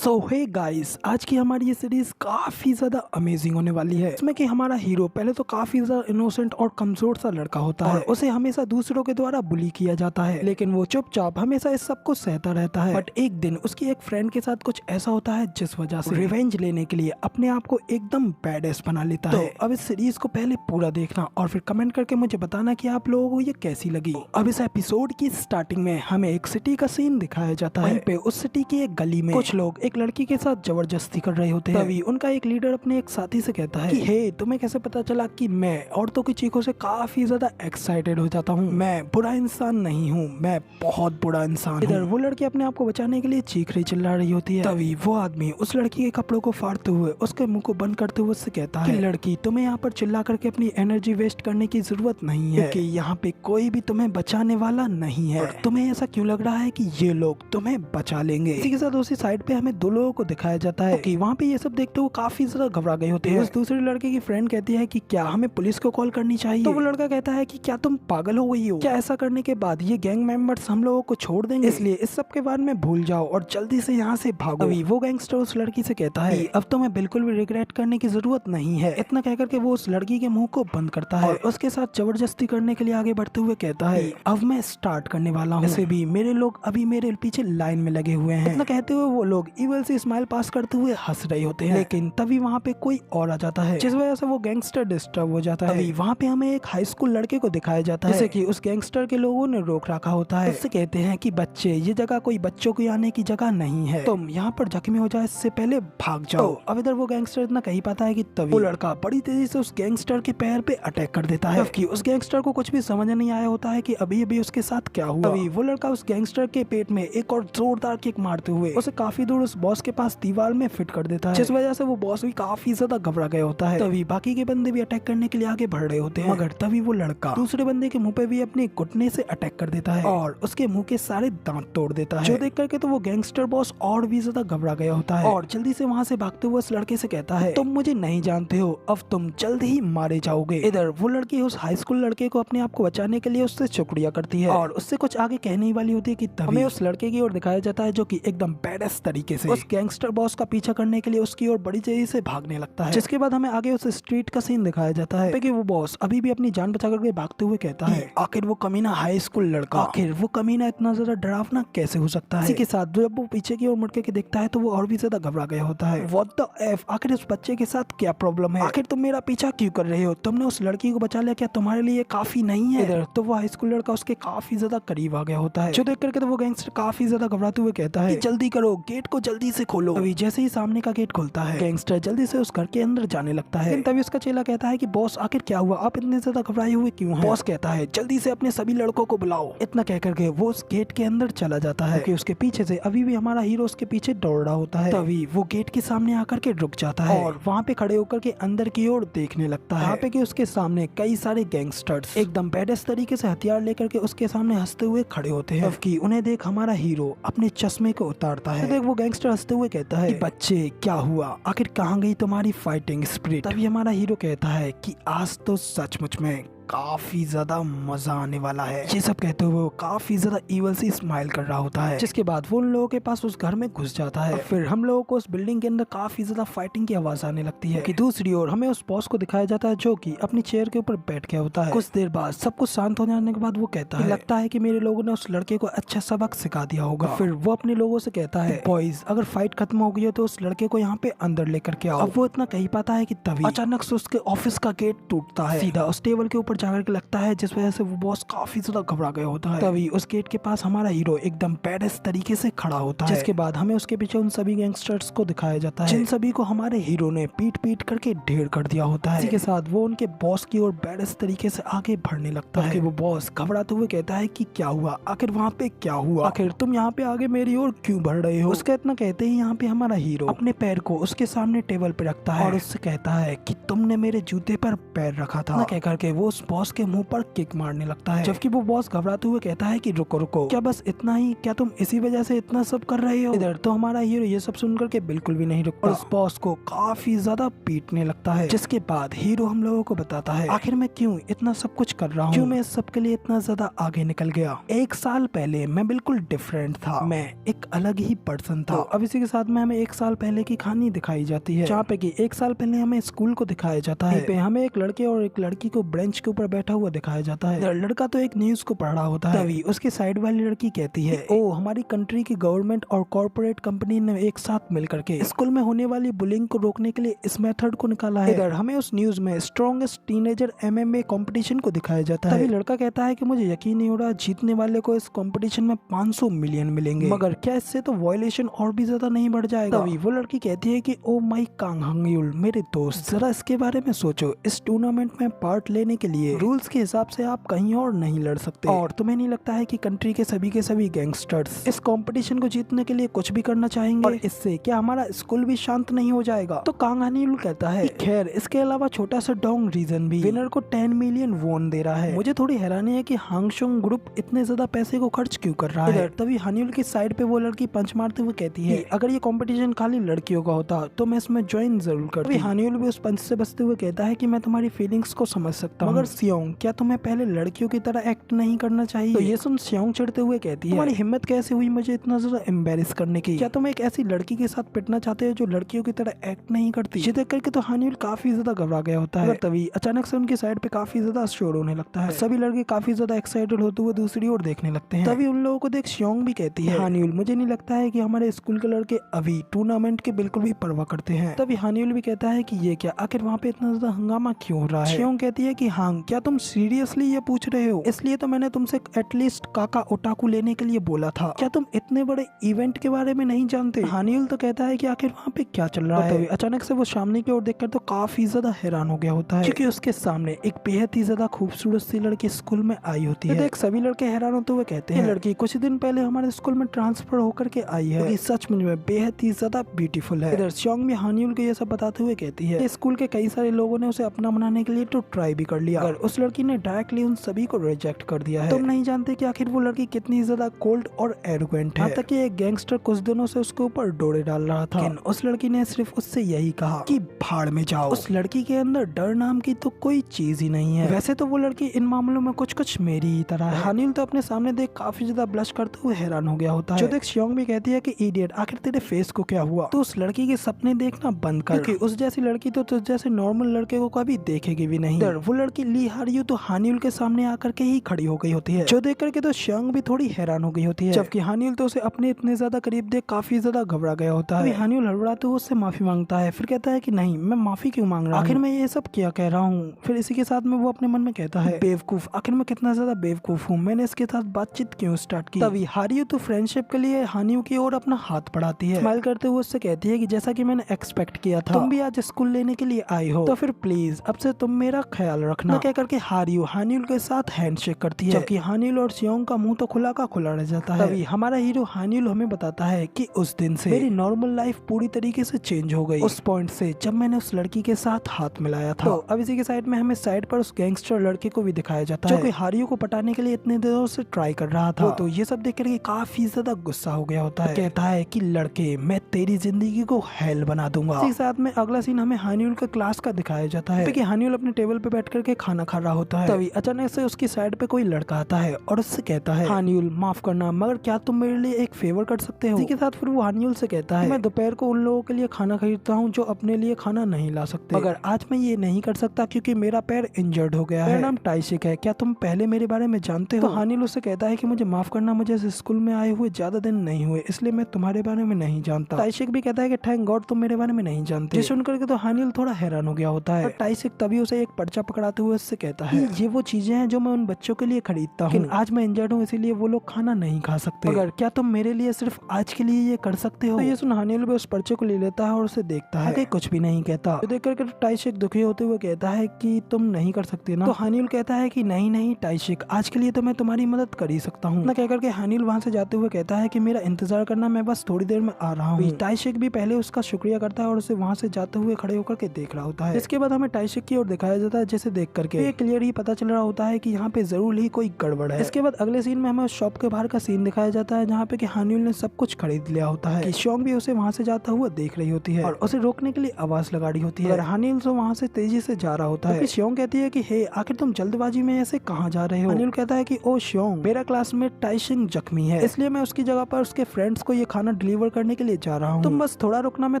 सो hey guys, आज की हमारी ये सीरीज काफी ज्यादा अमेजिंग होने वाली है। इसमें कि हमारा हीरो पहले तो काफी ज्यादा इनोसेंट और कमजोर सा लड़का होता है। उसे हमेशा दूसरों के द्वारा बुली किया जाता है, लेकिन वो चुपचाप हमेशा इस सब को सहता रहता है। बट एक दिन उसकी एक फ्रेंड के साथ कुछ ऐसा होता है जिस वजह से रिवेंज लेने के लिए अपने आप को एकदम बैडेस बना लेता है। अब इस सीरीज को पहले पूरा देखना और फिर कमेंट करके मुझे बताना कि आप लोगों को ये कैसी लगी। अब इस एपिसोड की स्टार्टिंग में हमें एक सिटी का सीन दिखाया जाता है। वहीं पे उस सिटी की एक गली में कुछ लोग एक लड़की के साथ जबरदस्ती कर रहे होते हैं। तभी उनका एक लीडर अपने एक साथी से कहता है कि हे, तुम्हें कैसे पता चला कि मैं औरतों की चीखों से काफी ज्यादा एक्साइटेड हो जाता हूँ। मैं बुरा इंसान नहीं हूँ, मैं बहुत बुरा इंसान। इधर वो लड़की अपने आप को बचाने के लिए चीख रही चिल्ला रही होती है। तभी वो आदमी उस लड़की के कपड़ों को फाड़ते हुए उसके मुंह को बंद करते हुए उससे कहता है कि लड़की, तुम्हें यहाँ पर चिल्ला करके अपनी एनर्जी वेस्ट करने की जरूरत नहीं है, क्योंकि यहाँ पे कोई भी तुम्हें बचाने वाला नहीं है। तुम्हें ऐसा क्यों लग रहा है कि ये लोग तुम्हें बचा लेंगे? इसी के साथ उसी साइड पे हमें दो लोगों को दिखाया जाता है कि वहाँ पे ये सब देखते हुए काफी ज्यादा घबरा गए होते हैं। उस दूसरे लड़के की फ्रेंड कहती है कि क्या हमें पुलिस को कॉल करनी चाहिए? तो वो लड़का कहता है कि क्या तुम पागल हो गई हो? क्या ऐसा करने के बाद ये गैंग मेंबर्स हम लोगों को छोड़ देंगे? इसलिए इस सब के बारे में भूल जाओ और जल्दी से यहाँ से भागो। अभी वो गैंगस्टर उस लड़की से कहता है कि अब तुम्हें बिल्कुल भी रिग्रेट करने की जरूरत नहीं है। इतना कहकर के वो उस लड़की के मुंह को बंद करता है और उसके साथ जबरदस्ती करने के लिए आगे बढ़ते हुए कहता है अब मैं स्टार्ट करने वाला हूँ। वैसे भी मेरे लोग अभी मेरे पीछे लाइन में लगे हुए हैं। इतना कहते हुए वो लोग इवल से स्माइल पास करते हुए हंस रहे होते हैं, लेकिन तभी वहाँ पे कोई और आ जाता है जिस वजह से वो गैंगस्टर डिस्टर्ब हो जाता है। तभी वहाँ पे हमें एक हाई स्कूल लड़के को दिखाया जाता है जिसे कि उस गैंगस्टर के लोगों ने रोक रखा होता है। उससे कहते हैं कि बच्चे, ये जगह कोई बच्चों को आने की जगह नहीं है, तुम यहाँ पर जख्मी हो जाए इससे पहले भाग जाओ। अब इधर वो गैंगस्टर इतना कह ही पाता है कि तभी वो लड़का बड़ी तेजी से उस गैंगस्टर के पैर पे अटैक कर देता है, जबकि उस गैंगस्टर को कुछ भी समझ नहीं आया होता है कि अभी अभी उसके साथ क्या हुआ। तभी वो लड़का उस गैंगस्टर के पेट में एक और जोरदार किक मारते हुए उसे काफी दूर उस बॉस के पास दीवार में फिट कर देता है, जिस वजह से वो बॉस भी काफी ज्यादा घबरा गया होता है। तभी बाकी के बंदे भी अटैक करने के लिए आगे बढ़ रहे होते हैं, मगर तभी वो लड़का दूसरे बंदे के मुंह पे भी अपने घुटने से अटैक कर देता है और उसके मुंह के सारे दांत तोड़ देता है। जो देख करके तो वो गैंगस्टर बॉस और भी ज्यादा घबरा गया होता है और जल्दी से वहाँ से भागते हुए उस लड़के से कहता है तुम मुझे नहीं जानते हो, अब तुम जल्द ही मारे जाओगे। इधर वो लड़की उस हाई स्कूल लड़के को अपने आप को बचाने के लिए उससे शुक्रिया करती है और उससे कुछ आगे कहने ही वाली होती है कि तभी हमें उस लड़के की ओर दिखाया जाता है जो कि एकदम बैडेस्ट तरीके से उस गैंगस्टर बॉस का पीछा करने के लिए उसकी ओर बड़ी तेजी से भागने लगता है। जिसके बाद हमें आगे उस स्ट्रीट का सीन दिखाया जाता है कि वो बॉस अभी भी अपनी जान बचा करके भागते हुए कहता है आखिर वो कमीना हाई स्कूल लड़का, आखिर वो कमीना इतना ज्यादा डरावना कैसे हो सकता है? इसी के साथ जब वो पीछे की ओर मुड़ के देखता है तो वो और भी ज्यादा घबरा गया होता है। व्हाट द एफ, आखिर उस बच्चे के साथ क्या प्रॉब्लम है? आखिर तुम मेरा पीछा क्यों कर रहे हो? तुमने उस लड़की को बचा लिया, क्या तुम्हारे लिए काफी नहीं है? इधर तो वो हाई स्कूल लड़का उसके काफी ज्यादा करीब आ गया होता है, जो देख करके तो वो गैंगस्टर काफी ज्यादा घबराते हुए कहता है जल्दी करो, गेट को जल्दी से खोलो। अभी जैसे ही सामने का गेट खुलता है गैंगस्टर जल्दी से उस घर के अंदर जाने लगता है। तभी उसका चेला कहता है कि बॉस आखिर क्या हुआ, आप इतने ज्यादा घबराए हुए क्यों हैं? बॉस कहता है जल्दी से अपने सभी लड़कों को बुलाओ। इतना कह करके वो उस गेट के अंदर चला जाता है क्योंकि उसके पीछे से अभी भी हमारा हीरो उसके पीछे दौड़ रहा होता है। तभी वो गेट के सामने आकर के रुक जाता है और वहाँ पे खड़े होकर के अंदर की ओर देखने लगता है। यहाँ पे कि उसके सामने कई सारे गैंगस्टर्स एकदम बैडेस्ट तरीके से हथियार लेकर के उसके सामने हंसते हुए खड़े होते हैं। जबकि उन्हें देख हमारा हीरो अपने चश्मे को उतारता है। देख वो गैंगस्टर हंसते हुए कहता है बच्चे क्या हुआ, आखिर कहाँ गई तुम्हारी फाइटिंग स्पिरिट? तभी हमारा हीरो कहता है कि आज तो सचमुच में काफी ज्यादा मजा आने वाला है। ये सब कहते हुए वो काफी ज्यादा इवल से स्माइल कर रहा होता है। जिसके बाद वो उन लोगों के पास उस घर में घुस जाता है। फिर हम लोगों को उस बिल्डिंग के अंदर काफी ज्यादा फाइटिंग की आवाज आने लगती है कि दूसरी ओर हमें उस बॉस को दिखाया जाता है जो कि अपनी चेयर के ऊपर बैठ गया होता है। कुछ देर बाद सब कुछ शांत हो जाने के बाद वो कहता है लगता है कि मेरे लोगों ने उस लड़के को अच्छा सबक सिखा दिया होगा। फिर वो अपने लोगों से कहता है बॉयज, अगर फाइट खत्म हो गई है तो उस लड़के को यहाँ पे अंदर लेकर के आओ। अब वो इतना कही पाता है कि तभी अचानक से उसके ऑफिस का गेट टूटता है, सीधा उस टेबल के ऊपर जाकर के लगता है, जिस वजह से वो बॉस काफी ज्यादा घबरा गया होता है। तभी उस गेट के पास हमारा हीरो एकदम बैडेस्ट तरीके से खड़ा होता है। जिसके बाद हमें उसके पीछे उन सभी गैंगस्टर्स को दिखाया जाता है जिन सभी को हमारे हीरो ने पीट पीट करके ढेर कर दिया होता है। इसी के साथ वो उनके बॉस की ओर बैडेस्ट तरीके से आगे बढ़ने लगता है। वो बॉस घबराते हुए कहता है कि क्या हुआ, आखिर वहाँ पे क्या हुआ, आखिर तुम यहाँ पे आगे मेरी ओर क्यों बढ़ रहे हो? उसका इतना कहते ही यहाँ पे हमारा हीरो अपने पैर को उसके सामने टेबल पे रखता है और उससे कहता है कि तुमने मेरे जूते पर पैर रखा था। कह करके वो उस बॉस के मुंह पर किक मारने लगता है, जबकि वो बॉस घबराते हुए कहता है कि रुको रुको, क्या बस इतना ही, क्या तुम इसी वजह से इतना सब कर रहे हो। इधर तो हमारा हीरो ये सब सुनकर के बिल्कुल भी नहीं रुकता और उस बॉस को काफी ज्यादा पीटने लगता है, जिसके बाद हीरो हम लोगों को बताता है आखिर मैं क्यों इतना सब कुछ कर रहा हूँ, क्यों मैं इस सब के लिए इतना ज्यादा आगे निकल गया। 1 साल पहले मैं बिल्कुल डिफरेंट था, मैं एक अलग ही पर्सन था। अब इसी के साथ में हमें 1 साल पहले की कहानी दिखाई जाती है, जहाँ पे कि 1 साल पहले हमें स्कूल को दिखाया जाता है। पे हमें एक लड़के और एक लड़की को बेंच के ऊपर बैठा हुआ दिखाया जाता है। लड़का तो एक न्यूज को पढ़ रहा होता है, तभी उसके साइड वाली लड़की कहती है ओ हमारी कंट्री की गवर्नमेंट और कॉर्पोरेट कंपनी ने एक साथ मिलकर के स्कूल में होने वाली बुलिंग को रोकने के लिए इस मेथड को निकाला है। इधर हमें उस न्यूज में स्ट्रॉन्गेस्ट टीनेजर MMA कंपटीशन को दिखाया जाता है। तभी लड़का कहता है कि मुझे यकीन नहीं हो रहा, जीतने वाले को इस कंपटीशन में 500 मिलियन मिलेंगे, मगर क्या इससे तो वायलेशन और भी ज्यादा नहीं बढ़ जाएगा। तभी वो लड़की कहती है कि ओ माई कांग हंगयुल मेरे दोस्त, जरा इसके बारे में सोचो, इस टूर्नामेंट में पार्ट लेने के लिए रूल्स के हिसाब से आप कहीं और नहीं लड़ सकते, और तुम्हें नहीं लगता है कि कंट्री के सभी गैंगस्टर्स इस कंपटीशन को जीतने के लिए कुछ भी करना चाहेंगे, और इससे क्या हमारा स्कूल भी शांत नहीं हो जाएगा। तो कांग हंगयुल कहता है खैर इसके अलावा छोटा सा डोंग रीजन भी विनर को 10 मिलियन वोन दे रहा है। मुझे थोड़ी हैरानी है कि हांगशोंग ग्रुप इतने ज्यादा पैसे को खर्च क्यों कर रहा है। तभी हंगयुल की साइड पे वो लड़की पंच मारते हुए कहती है अगर ये कंपटीशन खाली लड़कियों का होता तो मैं इसमें ज्वाइन जरूर करती। हंगयुल भी उस पंच से बचते हुए कहता है कि मैं तुम्हारी फीलिंग्स को समझ सकता हूँ, मगर सियोंग क्या तुम्हें पहले लड़कियों की तरह एक्ट नहीं करना चाहिए। तो ये सुन सियोंग चिढ़ते हुए कहती है तुम्हारी हिम्मत कैसे हुई मुझे इतना ज्यादा एम्बेरस करने की, क्या तुम एक ऐसी लड़की के साथ पिटना चाहते हो जो लड़कियों की तरह एक्ट नहीं करती। ये देख करके तो हंगयुल काफी ज्यादा घबरा गया होता है। तभी अचानक से उनकी साइड पे काफी ज्यादा शोर होने लगता है, सभी लड़के काफी ज्यादा एक्साइटेड होते हुए दूसरी ओर देखने लगते हैं। तभी उन लोगों को देख सियोंग भी कहती है हंगयुल मुझे नहीं लगता है कि हमारे स्कूल के लड़के अभी टूर्नामेंट के बिल्कुल भी परवाह करते हैं। तभी हंगयुल भी कहता है कि ये क्या, आखिर वहाँ पे इतना ज्यादा हंगामा क्यों हो रहा है। सियोंग कहती है कि हाँ क्या तुम सीरियसली ये पूछ रहे हो, इसलिए तो मैंने तुमसे एटलीस्ट काका ओटाकू लेने के लिए बोला था, क्या तुम इतने बड़े इवेंट के बारे में नहीं जानते। हंगयुल तो कहता है कि आखिर वहाँ पे क्या चल रहा है। तभी अचानक से वो सामने की ओर देखकर तो काफी ज्यादा हैरान हो गया होता है, क्योंकि उसके सामने एक बेहद ही ज्यादा खूबसूरत सी लड़की स्कूल में आई होती है। देख सभी लड़के हैरान होते हुए कहते हैं लड़की कुछ दिन पहले हमारे स्कूल में ट्रांसफर होकर के आई है, सच में बेहद ही ज्यादा ब्यूटीफुल है। इधर सियोंग भी हंगयुल को ये सब बताते हुए कहती है स्कूल के कई सारे लोगों ने उसे अपना बनाने के लिए तो ट्राई भी कर लिया, और उस लड़की ने डायरेक्टली उन सभी को रिजेक्ट कर दिया है। तुम नहीं जानते कि आखिर वो लड़की कितनी ज्यादा कोल्ड और एरोगेंट है, तक एक गैंगस्टर कुछ दिनों से उसके ऊपर डोरे डाल रहा था, लेकिन उस लड़की ने सिर्फ उससे यही कहा कि भाड़ में जाओ। उस लड़की के अंदर डर नाम की तो कोई चीज ही नहीं है। वैसे तो वो लड़की इन मामलों में कुछ मेरी ही तरह है। हंगयुल तो अपने सामने देख काफी ज्यादा ब्लश करते हुए हैरान हो गया होता है, जो देख सियोंग भी कहती है कि इडियट आखिर तेरे फेस को क्या हुआ, तो उस लड़की के सपने देखना बंद कर, क्योंकि उस जैसी लड़की तो तुझ जैसे नॉर्मल लड़के को कभी देखेगी भी नहीं। वो लड़की ली हारियू तो हंगयुल के सामने आकर के ही खड़ी हो गई होती है, जो देख करके तो सियोंग भी थोड़ी हैरान हो गई होती है, जबकि हंगयुल तो उसे अपने इतने ज्यादा करीब देख काफी ज्यादा घबरा गया होता है। हंगयुल हड़बड़ाते हुए उससे माफी मांगता है, फिर कहता है कि नहीं मैं माफी क्यों मांग रहा हूँ, आखिर मैं ये सब क्या कह रहा हूँ। फिर इसी के साथ में वो अपने मन में कहता है बेवकूफ, आखिर मैं कितना ज्यादा बेवकूफ हूँ, मैंने इसके साथ बातचीत क्यों स्टार्ट की। तभी हारियू तो फ्रेंडशिप के लिए हंगयुल की ओर अपना हाथ बढ़ाती है, स्माइल करते हुए उससे कहती है कि जैसा कि मैंने एक्सपेक्ट किया था, तुम भी आज स्कूल लेने के लिए आई हो, तो फिर प्लीज अब से तुम मेरा ख्याल रखना। कह करके हारियू हंगयुल के साथ हैंडशेक करती है, जबकि हंगयुल और सियोंग का मुंह तो खुला का खुला रह जाता है। तभी हमारा हीरो हंगयुल हमें बताता है कि उस दिन से मेरी नॉर्मल लाइफ पूरी तरीके से चेंज हो गई, उस पॉइंट से जब मैंने उस लड़की के साथ हाथ मिलाया था। तो अब इसी के साइड में हमें साइड पर उस गैंगस्टर लड़के को भी दिखाया जाता है, जो कि हारियू को पटाने के लिए इतने दिनों से ट्राई कर रहा था। तो ये सब देख करके काफी ज्यादा गुस्सा हो गया होता है, कहता है कि लड़के मैं तेरी जिंदगी को हेल बना दूंगा। इसी के साथ में अगला सीन हमें हंगयुल के क्लास का दिखाया जाता है, कि हंगयुल अपने टेबल पे बैठ करके खाना खा रहा होता है। तभी अचानक से उसकी साइड पे कोई लड़का आता है और उससे कहता है हंगयुल माफ करना, मगर क्या तुम मेरे लिए एक फेवर कर सकते हो। इसी के साथ फिर वो हंगयुल से कहता है मैं दोपहर को उन लोगों के लिए खाना खरीदता हूँ जो अपने लिए खाना नहीं ला सकते, मगर आज मैं ये नहीं कर सकता क्योंकि मेरा पैर इंजर्ड हो गया है। मेरा नाम टाइशिक है, क्या तुम पहले मेरे बारे में जानते हो। तो हंगयुल उससे कहता है कि मुझे माफ करना, मुझे इस स्कूल में आए हुए ज्यादा दिन नहीं हुए, इसलिए मैं तुम्हारे बारे में नहीं जानता। टाइशिक भी कहता है कि थैंक गॉड तुम मेरे बारे में नहीं जानते। ये सुनकर के तो हंगयुल थोड़ा हैरान हो गया होता है। टाइशिक तभी उसे एक पर्चा पकड़ाते हुए उससे कहता है ये वो चीजें हैं जो मैं उन बच्चों के लिए खरीदता हूँ, लेकिन आज मैं इंजर्ड हूँ इसीलिए वो लोग खाना नहीं खा सकते, मगर क्या तुम मेरे लिए सिर्फ आज के लिए ये कर सकते हो। तो ये सुन हंगयुल भी उस पर्चे को ले लेता है और उसे देखता है, कि कुछ भी नहीं कहता। तो देख करके टाइशिक दुखी होते हुए कहता है कि तुम नहीं कर सकते ना। तो हंगयुल कहता है कि नहीं नहीं टाइशिक, आज के लिए तो मैं तुम्हारी मदद कर ही सकता हूँ ना। कहकर के हंगयुल वहाँ से जाते हुए कहता है कि मेरा इंतजार करना, मैं बस थोड़ी देर में आ रहा हूँ। टाइशिक भी पहले उसका शुक्रिया करता है और उसे वहाँ से जाते हुए खड़े होकर के देख रहा होता है। इसके बाद हमें टाइशिक की ओर दिखाया जाता है, जैसे देख करके तो ये क्लियर ही पता चल रहा होता है कि यहाँ पे जरूर ही कोई गड़बड़ है। इसके बाद अगले सीन में हमें उस शॉप के बाहर का सीन दिखाया जाता है जहाँ पे कि हानियुल ने सब कुछ खरीद लिया होता है। शोंग भी उसे वहाँ से जाता हुआ देख रही होती है और उसे रोकने के लिए आवाज लगा रही होती है। हानियुल तो वहाँ से तेजी से जा रहा होता है। शोंग कहती है कि हे आखिर तुम जल्दबाजी में ऐसे कहाँ जा रहे हो। हानियुल कहता है कि ओ शोंग, मेरा क्लासमेट टाइशिंग जख्मी है, इसलिए मैं उसकी जगह पर उसके फ्रेंड्स को ये खाना डिलीवर करने के लिए जा रहा हूँ। तुम बस थोड़ा रुकना, मैं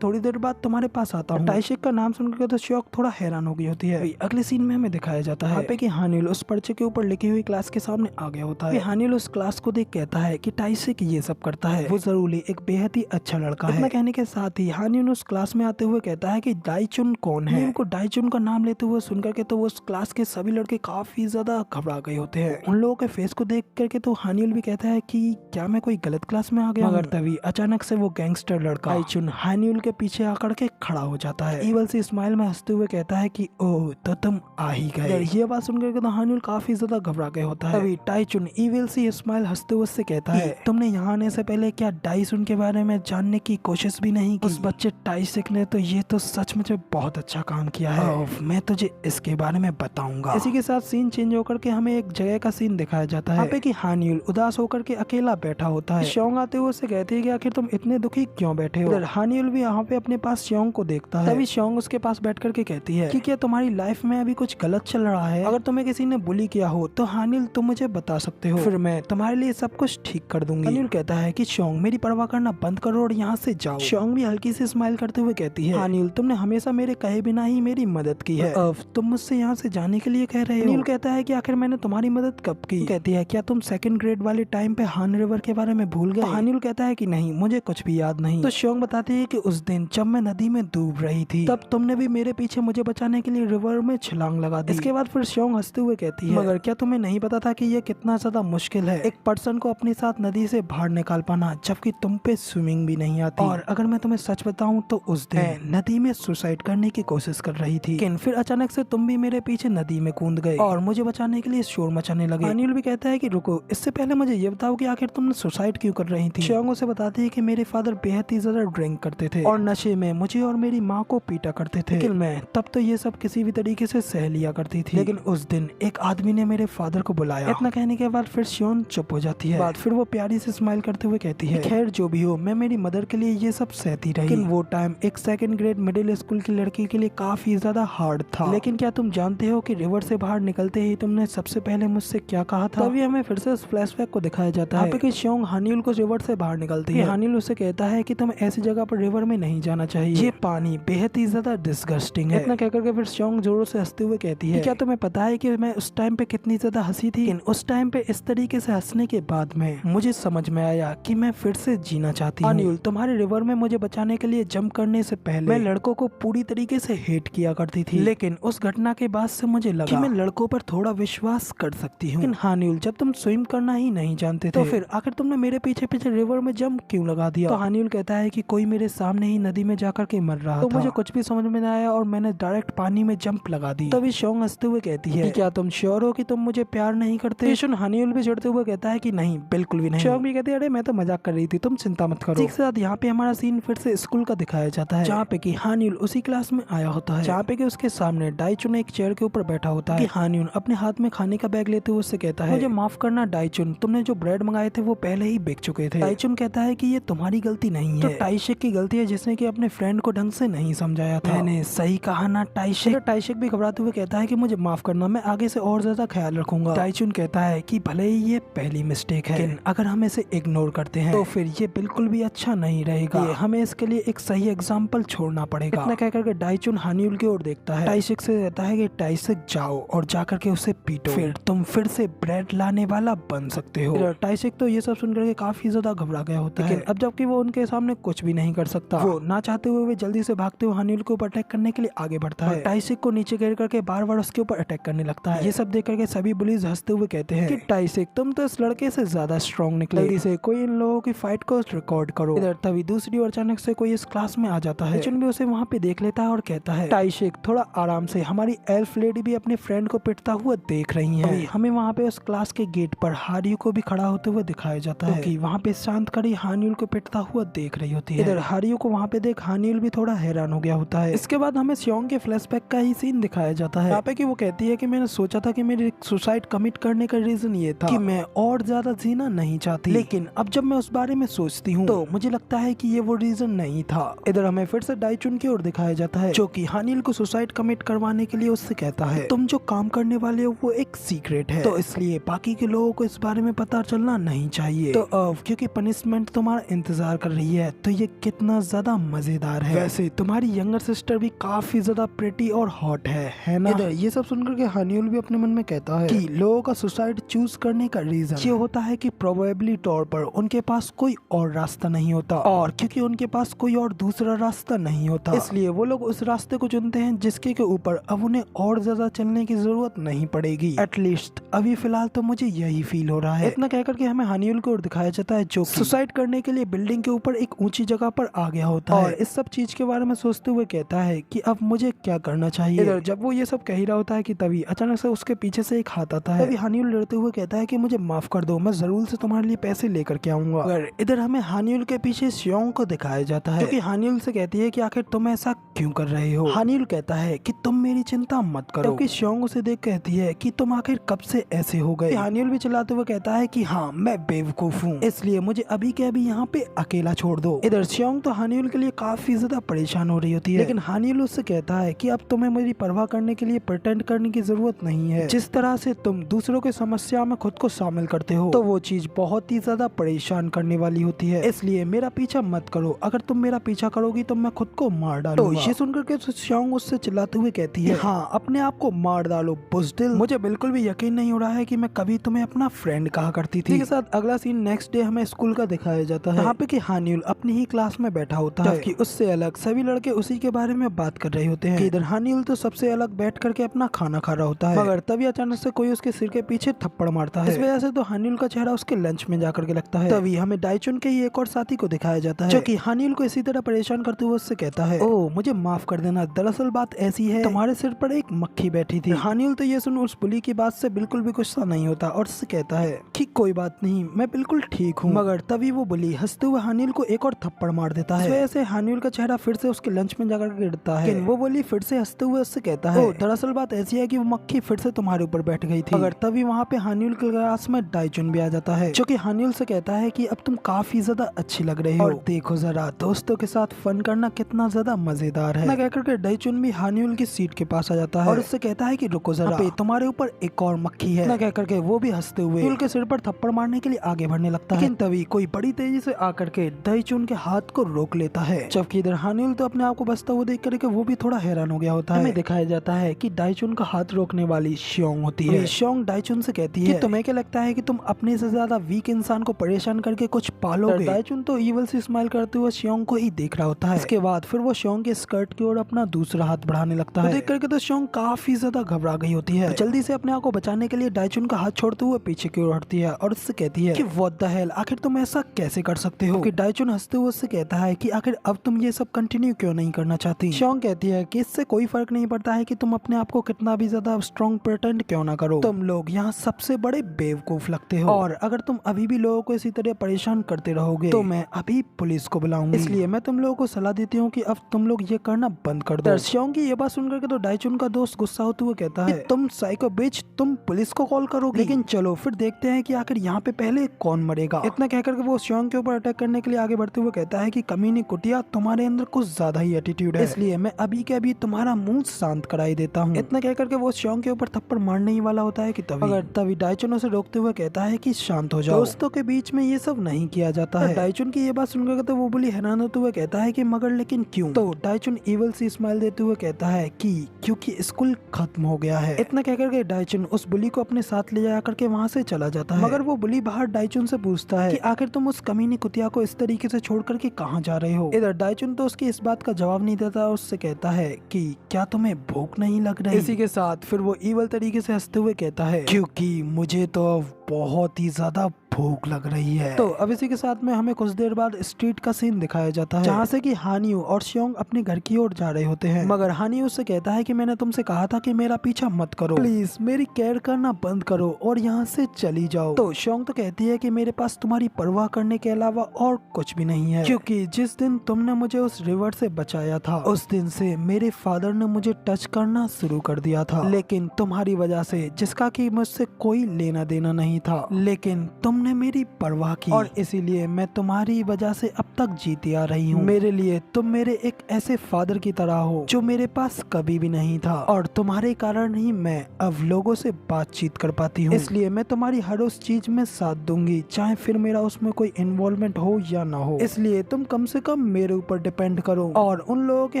थोड़ी देर बाद तुम्हारे पास आता हूँ। टाइशिंग का नाम सुनकर तो शोंग थोड़ा हैरान हो गई होती है। अगले सीन में हमें दिखाया जाता है कि हानियुल उस पर्चे के ऊपर लिखी हुई क्लास के सामने आ गया होता है। हानियुल उस क्लास को देख कहता है कि टाइशिंग ये सब करता है, वो जरूर एक बेहद ही अच्छा लड़का है। इतना कहने के साथ ही हानियुल उस क्लास में आते हुए कहता है कि डाइचुन कौन है। उनको डाइचुन का नाम लेते हुए सुनकर के तो उस क्लास के सभी लड़के काफी ज्यादा घबरा गए होते हैं। उन लोगों के फेस को देख करके तो हानियुल भी कहता है कि क्या मैं कोई गलत क्लास में आ गया। मगर तभी अचानक से वो गैंगस्टर लड़का डाइचुन हानियुल के पीछे आकर के खड़ा हो जाता है। इवल सी स्माइल में हंसते हुए कहता है कि ओह तो तुम आ ही गए। ये बात सुनकर के तो हानियुल काफी ज्यादा घबरा गया होता है। तभी टाइचुन इविल सी स्माइल हंसते हुए उससे कहता है तुमने यहाँ आने से पहले क्या डाइचुन के बारे में जानने की कोशिश भी नहीं की। उस बच्चे टाइशिंग ने तो ये तो सचमुच बहुत अच्छा काम किया है, मैं तुझे इसके बारे में बताऊंगा। इसी के साथ सीन चेंज होकर के हमें एक जगह का सीन दिखाया जाता है। यहाँ पे कि हानियुल उदास होकर के अकेला बैठा होता है। शोंग आते हुए उससे कहती है कि आखिर तुम इतने दुखी क्यों बैठे हो। हानियुल भी यहाँ पे अपने पास शोंग को देखता है। तभी शोंग उसके पास बैठ करके कहती है कि क्या तुम्हारी लाइफ में अभी कुछ गलत चल रहा है। अगर तुम्हें किसी ने बुली किया हो तो हानियुल तुम मुझे बता सकते हो, फिर मैं तुम्हारे लिए सब कुछ ठीक कर दूंगी। हानियुल कहता है कि शोंग मेरी परवाह करना बंद करो और यहाँ से जाओ। शोंग भी हल्की सी स्माइल करते हुए कहती है हानियुल तुमने हमेशा मेरे कहे बिना ही मेरी मदद की है, अब तुम मुझसे यहाँ से जाने के लिए कह रहे हो। हानियुल कहता है कि आखिर मैंने तुम्हारी मदद कब की। कहती है क्या तुम सेकंड ग्रेड वाले टाइम पे हान रिवर के बारे में भूल गए। तो हानियुल कहता है कि नहीं मुझे कुछ भी याद नहीं। तो शोंग बताती है कि उस दिन जब मैं नदी में डूब रही थी तब तुमने भी मेरे पीछे मुझे बचाने के लिए रिवर में छलांग लगा दी। इसके बाद फिर शोंग हंसते हुए कहती है मगर क्या तुम्हें नहीं पता था कि ये कितना ज्यादा मुश्किल है एक पर्सन को अपने साथ नदी से बाहर निकाल पाना जबकि तुम पे स्विमिंग भी नहीं आती। और अगर मैं तुम्हें सच बताऊं तो उस दिन नदी में सुसाइड करने की कोशिश कर रही थी, लेकिन फिर अचानक से तुम भी मेरे पीछे नदी में कूद गए और मुझे बचाने के लिए शोर मचाने लगे। हानियुल भी कहता है कि रुको, इससे पहले मुझे ये बताओ कि आखिर तुमने सुसाइड क्यों कर रही थी। शोंग उसे बताती है कि मेरे फादर बेहद ही ज्यादा ड्रिंक करते थे और नशे में मुझे और मेरी माँ को पीटा करते थे, लेकिन मैं तब तो ये सब किसी भी तरीके से सह लिया करती थी। लेकिन उस दिन एक आदमी ने मेरे फादर को बुलाया। इतना कहने के बाद फिर शोंग चुप हो जाती है। फिर वो प्यारी से स्माइल करते हुए कहती है खैर जो भी हो, मैं मेरी मदर के लिए ये सब सहती रही, लेकिन वो टाइम एक सेकंड ग्रेड मिडिल स्कूल की लड़की के लिए काफी ज्यादा हार्ड था। लेकिन क्या तुम जानते हो कि रिवर से बाहर निकलते ही तुमने सबसे पहले मुझसे क्या कहा था। तभी हमें फिर से उस फ्लैशबैक को दिखाया जाता है कि शोंग हानियुल को रिवर से बाहर निकलती है। हानियुल उससे कहता है कि तुम ऐसी जगह पर रिवर में नहीं जाना चाहिए, ये पानी बेहद ही ज्यादा डिस्गस्टिंग है। इतना कहकर के फिर शोंग जोरों से हंसते हुए कहती है क्या तुम्हें पता है कि मैं उस टाइम पे कितनी ज्यादा हंसी थी, लेकिन उस टाइम पे इस तरीके से हंसने के बाद में मुझे समझ में आया कि मैं फिर से जीना चाहती हूँ। हानियुल तुम्हारे रिवर में मुझे बचाने के लिए जंप करने से पहले मैं लड़कों को पूरी तरीके से हेट किया करती थी, लेकिन उस घटना के बाद से मुझे लगा कि मैं लड़कों पर थोड़ा विश्वास कर सकती हूँ। लेकिन हानियुल जब तुम स्विम करना ही नहीं जानते थे तो फिर आखिर तुमने मेरे पीछे पीछे रिवर में जंप क्यों लगा दिया। तो हानियुल कहता है कि कोई मेरे सामने ही नदी में जाकर के मर रहा था, मुझे कुछ भी समझ में नहीं आया और मैंने डायरेक्ट पानी में जंप लगा दी। तभी शोंग हंसते हुए कहती है क्या तुम श्योर हो कि तुम मुझे प्यार नहीं करते। हानियुल भी चिढ़ते हुए कहता है कि नहीं बिल्कुल भी नहीं। शोंग भी कहती है अरे मैं तो मजाक कर रही थी, तुम चिंता मत करो। एक साथ यहाँ पे हमारा सीन फिर से स्कूल का दिखाया जाता है जहाँ पे कि हानियुल उसी क्लास में आया होता है जहाँ पे कि उसके सामने डाइचुन एक चेयर के ऊपर बैठा होता है। हानियुल अपने हाथ में खाने का बैग लेते हुए उससे कहता है मुझे माफ करना डाइचुन, तुमने जो ब्रेड मंगाए थे वो पहले ही बिक चुके थे। डाइचुन कहता है कि ये तुम्हारी गलती नहीं है, तो टाइशिक की गलती है जिसने कि अपने फ्रेंड को ढंग से नहीं समझाया था। मैंने सही कहा ना टाइशिक। टाइशिक भी घबराते हुए कहता है कि मुझे माफ करना, मैं आगे से और ज्यादा ख्याल रखूंगा। डाइचुन कहता है कि भले ही ये पहली मिस्टेक है, लेकिन अगर हम इसे इग्नोर करते हैं तो फिर ये बिल्कुल भी अच्छा नहीं रहेगा, हमें इसके लिए एक सही एग्जाम्पल छोड़ना पड़ेगा। इतना कहकर के डाइचुन हानियुल की ओर देखता है। टाइशिक से कहता है कि टाइशिक जाओ और जाकर के उसे पीटो, फिर तुम फिर से ब्रेड लाने वाला बन सकते हो। टाइशिक तो ये सब सुनकर के काफी ज्यादा घबरा गया होता है, अब जबकि वो उनके सामने कुछ भी नहीं कर सकता। वो ना चाहते हुए जल्दी से भागते हुए हानियुल के ऊपर अटैक करने के लिए आगे बढ़ता है। टाइशिक को नीचे गिर करके बार बार उसके ऊपर अटैक करने लगता है। ये सब देख करके सभी बुलीज हंसते हुए कहते हैं कि टाइशिक तुम तो इस लड़के से ज्यादा स्ट्रॉन्ग निकले, जल्दी से कोई इन लोगों की फाइट को रिकॉर्ड करो। इधर तभी दूसरी ओर अचानक से कोई इस क्लास में आ जाता है। टाइचुन भी उसे वहाँ पे देख लेता है और कहता है टाइशिक थोड़ा आराम से, हमारी एल्फ लेडी भी अपने फ्रेंड को पिटता हुआ देख रही है। हमें वहाँ पे उस क्लास के गेट पर हारियू को भी खड़ा होते हुए दिखाया जाता है कि वहाँ पे शांत खड़ी हानियुल को पिटता हुआ देख रही होती है। इधर हारियू को वहाँ पे देख हानियुल भी थोड़ा हैरान हो गया होता है। इसके बाद हमें शोंग के फ्लैशबैक का ही सीन दिखाया जाता है, यहाँ पे कि वो कहती है कि मैंने सोचा था कि मेरे सुसाइड कमिट करने का रीजन ये था कि मैं और ज्यादा जीना नहीं चाहती, लेकिन अब जब मैं उस बारे में सोचती हूँ तो मुझे लगता है कि ये वो रीजन नहीं था। इधर हमें फिर से डाइचुन की ओर दिखाया जाता है जो कि हानिल को सुसाइड कमिट करवाने के लिए उससे कहता है तुम जो काम करने वाले हो वो एक सीक्रेट है, तो इसलिए बाकी के लोगों को इस बारे में पता चलना नहीं चाहिए। तो अब क्योंकि पनिशमेंट तुम्हारा इंतजार कर रही है तो ये कितना ज्यादा मजेदार है। वैसे तुम्हारी यंगर सिस्टर भी काफी ज्यादा प्रिटी और हॉट है ना। इधर ये सब सुनकर के हानिल भी अपने मन में कहता है कि लोगों का सुसाइड चूज करने का रीजन ये होता है कि प्रोबेबली तौर पर उनके पास कोई और रास्ता नहीं होता, और क्योंकि उनके पास कोई और दूसरा रास्ता नहीं होता इसलिए वो लोग उस रास्ते को चुनते हैं जिसके के ऊपर अब उन्हें और ज्यादा चलने की जरूरत नहीं पड़ेगी। एटलीस्ट अभी फिलहाल तो मुझे यही फील हो रहा है। इतना कहकर के हमें हानिल को दिखाया जाता है जो सुसाइड करने के लिए बिल्डिंग के ऊपर एक ऊंची जगह पर आ गया होता है और इस सब चीज के बारे में सोचते हुए कहता है कि अब मुझे क्या करना चाहिए। इधर जब वो ये सब कह ही रहा होता है कि तभी अचानक से उसके पीछे से एक हाथ आता है। तभी हानिल डरते हुए कहता है कि मुझे माफ कर दो, मैं जरूर से तुम्हारे लिए पैसे लेकर के आऊंगा। अगर इधर हमें हानिल के पीछे श्योंग को दिखाया जाता है क्योंकि हानिल से कहती है कि आखिर तुम ऐसा क्यों कर रहे हो। हानिल कहता है कि तुम मेरी चिंता मत करो, क्योंकि श्योंग उसे देख कहती है कि तुम आखिर कब से ऐसे हो गए। हानिल भी चिल्लाते हुए कहता है कि हाँ मैं बेवकूफ हूँ, इसलिए मुझे अभी के अभी यहाँ पे अकेला छोड़ दो। इधर श्योंग तो हानिल के लिए काफी ज्यादा परेशान हो रही होती है, लेकिन हानिल उससे कहता है कि अब तुम्हें मेरी परवाह करने के लिए प्रिटेंड करने की जरूरत नहीं है। जिस तरह से तुम दूसरों की समस्या में खुद को शामिल करते हो तो वो चीज बहुत ही ज्यादा परेशान करने वाली होती है, इसलिए मेरा पीछा मत करो, अगर तुम मेरा पीछा करोगी तो मैं खुद को मार डालूंगा। तो ये सुनकर के श्योंग उससे चिल्लाते हुए कहती है हाँ अपने आप को मार डालो बुज़दिल, मुझे बिल्कुल भी यकीन नहीं हो रहा है कि मैं कभी तुम्हें अपना फ्रेंड कहा करती थी। इसके साथ अगला सीन नेक्स्ट डे हमें स्कूल का दिखाया जाता है, यहाँ पे कि हानिल अपनी ही क्लास में बैठा होता है कि उससे अलग सभी लड़के उसी के बारे में बात कर रहे होते हैं। इधर हानिल तो सबसे अलग बैठ करके अपना खाना खा रहा होता है, मगर तभी अचानक से कोई उसके सिर के पीछे थप्पड़ मारता है। इस वजह से तो हानिल का चेहरा उसके लंच में जाकर के लगता है। तभी हमें डाइचुन के ही एक और साथी को दिखाया जाता है जो कि हानिल को इसी तरह परेशान करते हुए उससे कहता है ओ मुझे माफ कर देना, दरअसल बात ऐसी है तुम्हारे सिर पर एक मक्खी बैठी थी। हानिल तो ये सुन उस बुली की बात से बिल्कुल भी गुस्सा नहीं होता और उससे कहता है कि कोई बात नहीं मैं बिल्कुल ठीक हूँ, मगर तभी वो बुली हंसते हुए हानिल को एक और थप्पड़ मार देता है। इस वजह से हानिल का चेहरा फिर से उसके लंच में जाकर गिरता है। वो बुली फिर से हंसते हुए उससे कहता है दरअसल बात ऐसी है कि वो मक्खी फिर से तुम्हारे ऊपर बैठ गई थी। मगर तभी वहाँ पे हानिल के क्लास में डाइचुन भी आ जाता है जो कि हानिल से कहता है कि अब तुम काफी ज्यादा अच्छी लग रही हो और देखो जरा दोस्तों के साथ फन करना कितना ज्यादा मजेदार है। कहकर के डाइचुन भी हानिल की सीट के पास आ जाता है और उससे कहता है कि रुको जरा तुम्हारे ऊपर एक और मक्खी है। कहकर के वो भी हंसते हुए हानिल के सिर पर थप्पड़ मारने के लिए आगे बढ़ने लगता है, लेकिन तभी कोई बड़ी तेजी से आकर के डाइचुन के हाथ को रोक लेता है। जबकि इधर हानिल तो अपने आप को बचता हुआ देख करके वो भी थोड़ा हैरान हो गया होता है। हमें दिखाया जाता है कि डाइचुन का हाथ रोकने वाली श्योंग होती है। श्योंग डाइचुन से कहती है कि तुम्हें क्या लगता है कि तुम अपने से ज्यादा वीक इंसान को परेशान करके कुछ पालोगे। डाइचुन तो ईवल से स्माइल करते हुए श्योंग को ही देख रहा होता है। इसके बाद फिर वो श्योंग के स्कर्ट की ओर अपना दूसरा हाथ बढ़ाने लगता है। देख करके तो श्योंग काफी ज्यादा घबरा गई होती है। जल्दी से अपने आप को बचाने के लिए डाइचुन का हाथ छोड़ते हुए पीछे की ओर हटती है और उससे कहती है कि व्हाट द हेल, आखिर तुम ऐसा कैसे कर सकते हो। डाइचुन हंसते हुए उससे कहता है कि आखिर अब तुम ये सब कंटिन्यू क्यों नहीं करना चाहती। श्योंग कहती है कि इससे कोई फर्क नहीं पड़ता है कि तुम अपने आप को कितना भी ज्यादा स्ट्रॉन्ग प्रिटेंड क्यों ना करो, तुम लोग यहाँ सबसे बड़े बेवकूफ लगते हो और अगर तुम अभी भी लोगों को इसी तरह परेशान करते रहोगे तो मैं अभी पुलिस को बुलाऊंगी। इसलिए मैं तुम लोगों को सलाह देती हूँ कि अब तुम लोग ये करना बंद कर दो। श्योंग की ये बात सुनकर के तो डाइचुन का दोस्त गुस्सा होते हुए कहता है तुम साइको बिच, तुम पुलिस को कॉल करोगे, लेकिन चलो फिर देखते हैं कि आखिर यहाँ पे पहले कौन मरेगा। इतना कहकर के वो श्योंग के ऊपर अटैक करने के लिए आगे बढ़ते हुए कहता है कि कमीनी कुटिया, तुम्हारे अंदर कुछ ज्यादा ही एटीट्यूड है, इसलिए मैं अभी के अभी तुम्हारा मुंह शांत कराई देता हूँ। इतना कहकर के वो श्योंग के ऊपर थप्पड़ मारने ही वाला होता है कि तभी डाइचुन उसे रोकते हुए कहता है कि शांत हो जाओ, दोस्तों के बीच में ये सब नहीं किया जाता है। डाइचुन की ये बात सुनकर तो वो बुली हैरान होते हुए कहता है कि मगर लेकिन क्यों। तो डाइचुन ईवल सी स्माइल देते हुए कहता है कि क्योंकि स्कूल खत्म हो गया है। इतना कहकर के डाइचुन उस बुली को अपने साथ ले जा करके वहाँ से चला जाता है, मगर वो बुली बाहर डाइचुन से पूछता है कि आखिर तुम उस कमीनी कुतिया को इस तरीके से छोड़ करके कहाँ जा रहे हो। इधर डाइचुन तो उसकी इस बात का जवाब नहीं देता और उससे कहता है कि क्या तुम्हें भूख नहीं लग रही। इसी के साथ फिर वो ईवल तरीके से हंसते हुए कहता है क्योंकि मुझे तो बहुत ही ज्यादा भूख लग रही है। तो अब इसी के साथ में हमें कुछ देर बाद स्ट्रीट का सीन दिखाया जाता है, जहाँ से कि हानियो और श्योंग अपने घर की ओर जा रहे होते हैं। मगर हानियो उससे कहता है कि मैंने तुमसे कहा था कि मेरा पीछा मत करो, प्लीज मेरी केयर करना बंद करो और यहाँ से चली जाओ। तो श्योंग तो कहती है कि मेरे पास तुम्हारी परवाह करने के अलावा और कुछ भी नहीं है, क्योंकि जिस दिन तुमने मुझे उस रिवर से बचाया था उस दिन से मेरे फादर ने मुझे टच करना शुरू कर दिया था, लेकिन तुम्हारी वजह से, जिसका कि मुझसे कोई लेना देना नहीं था, लेकिन तुमने मेरी परवाह की और इसीलिए मैं तुम्हारी वजह से अब तक जीती आ रही हूँ। मेरे लिए तुम मेरे एक ऐसे फादर की तरह हो जो मेरे पास कभी भी नहीं था, और तुम्हारे कारण ही मैं अब लोगों से बातचीत कर पाती हूँ। इसलिए मैं तुम्हारी हर उस चीज में साथ दूंगी, चाहे फिर मेरा उसमें कोई इन्वॉल्वमेंट हो या ना हो। इसलिए तुम कम से कम मेरे ऊपर डिपेंड करो और उन लोगों के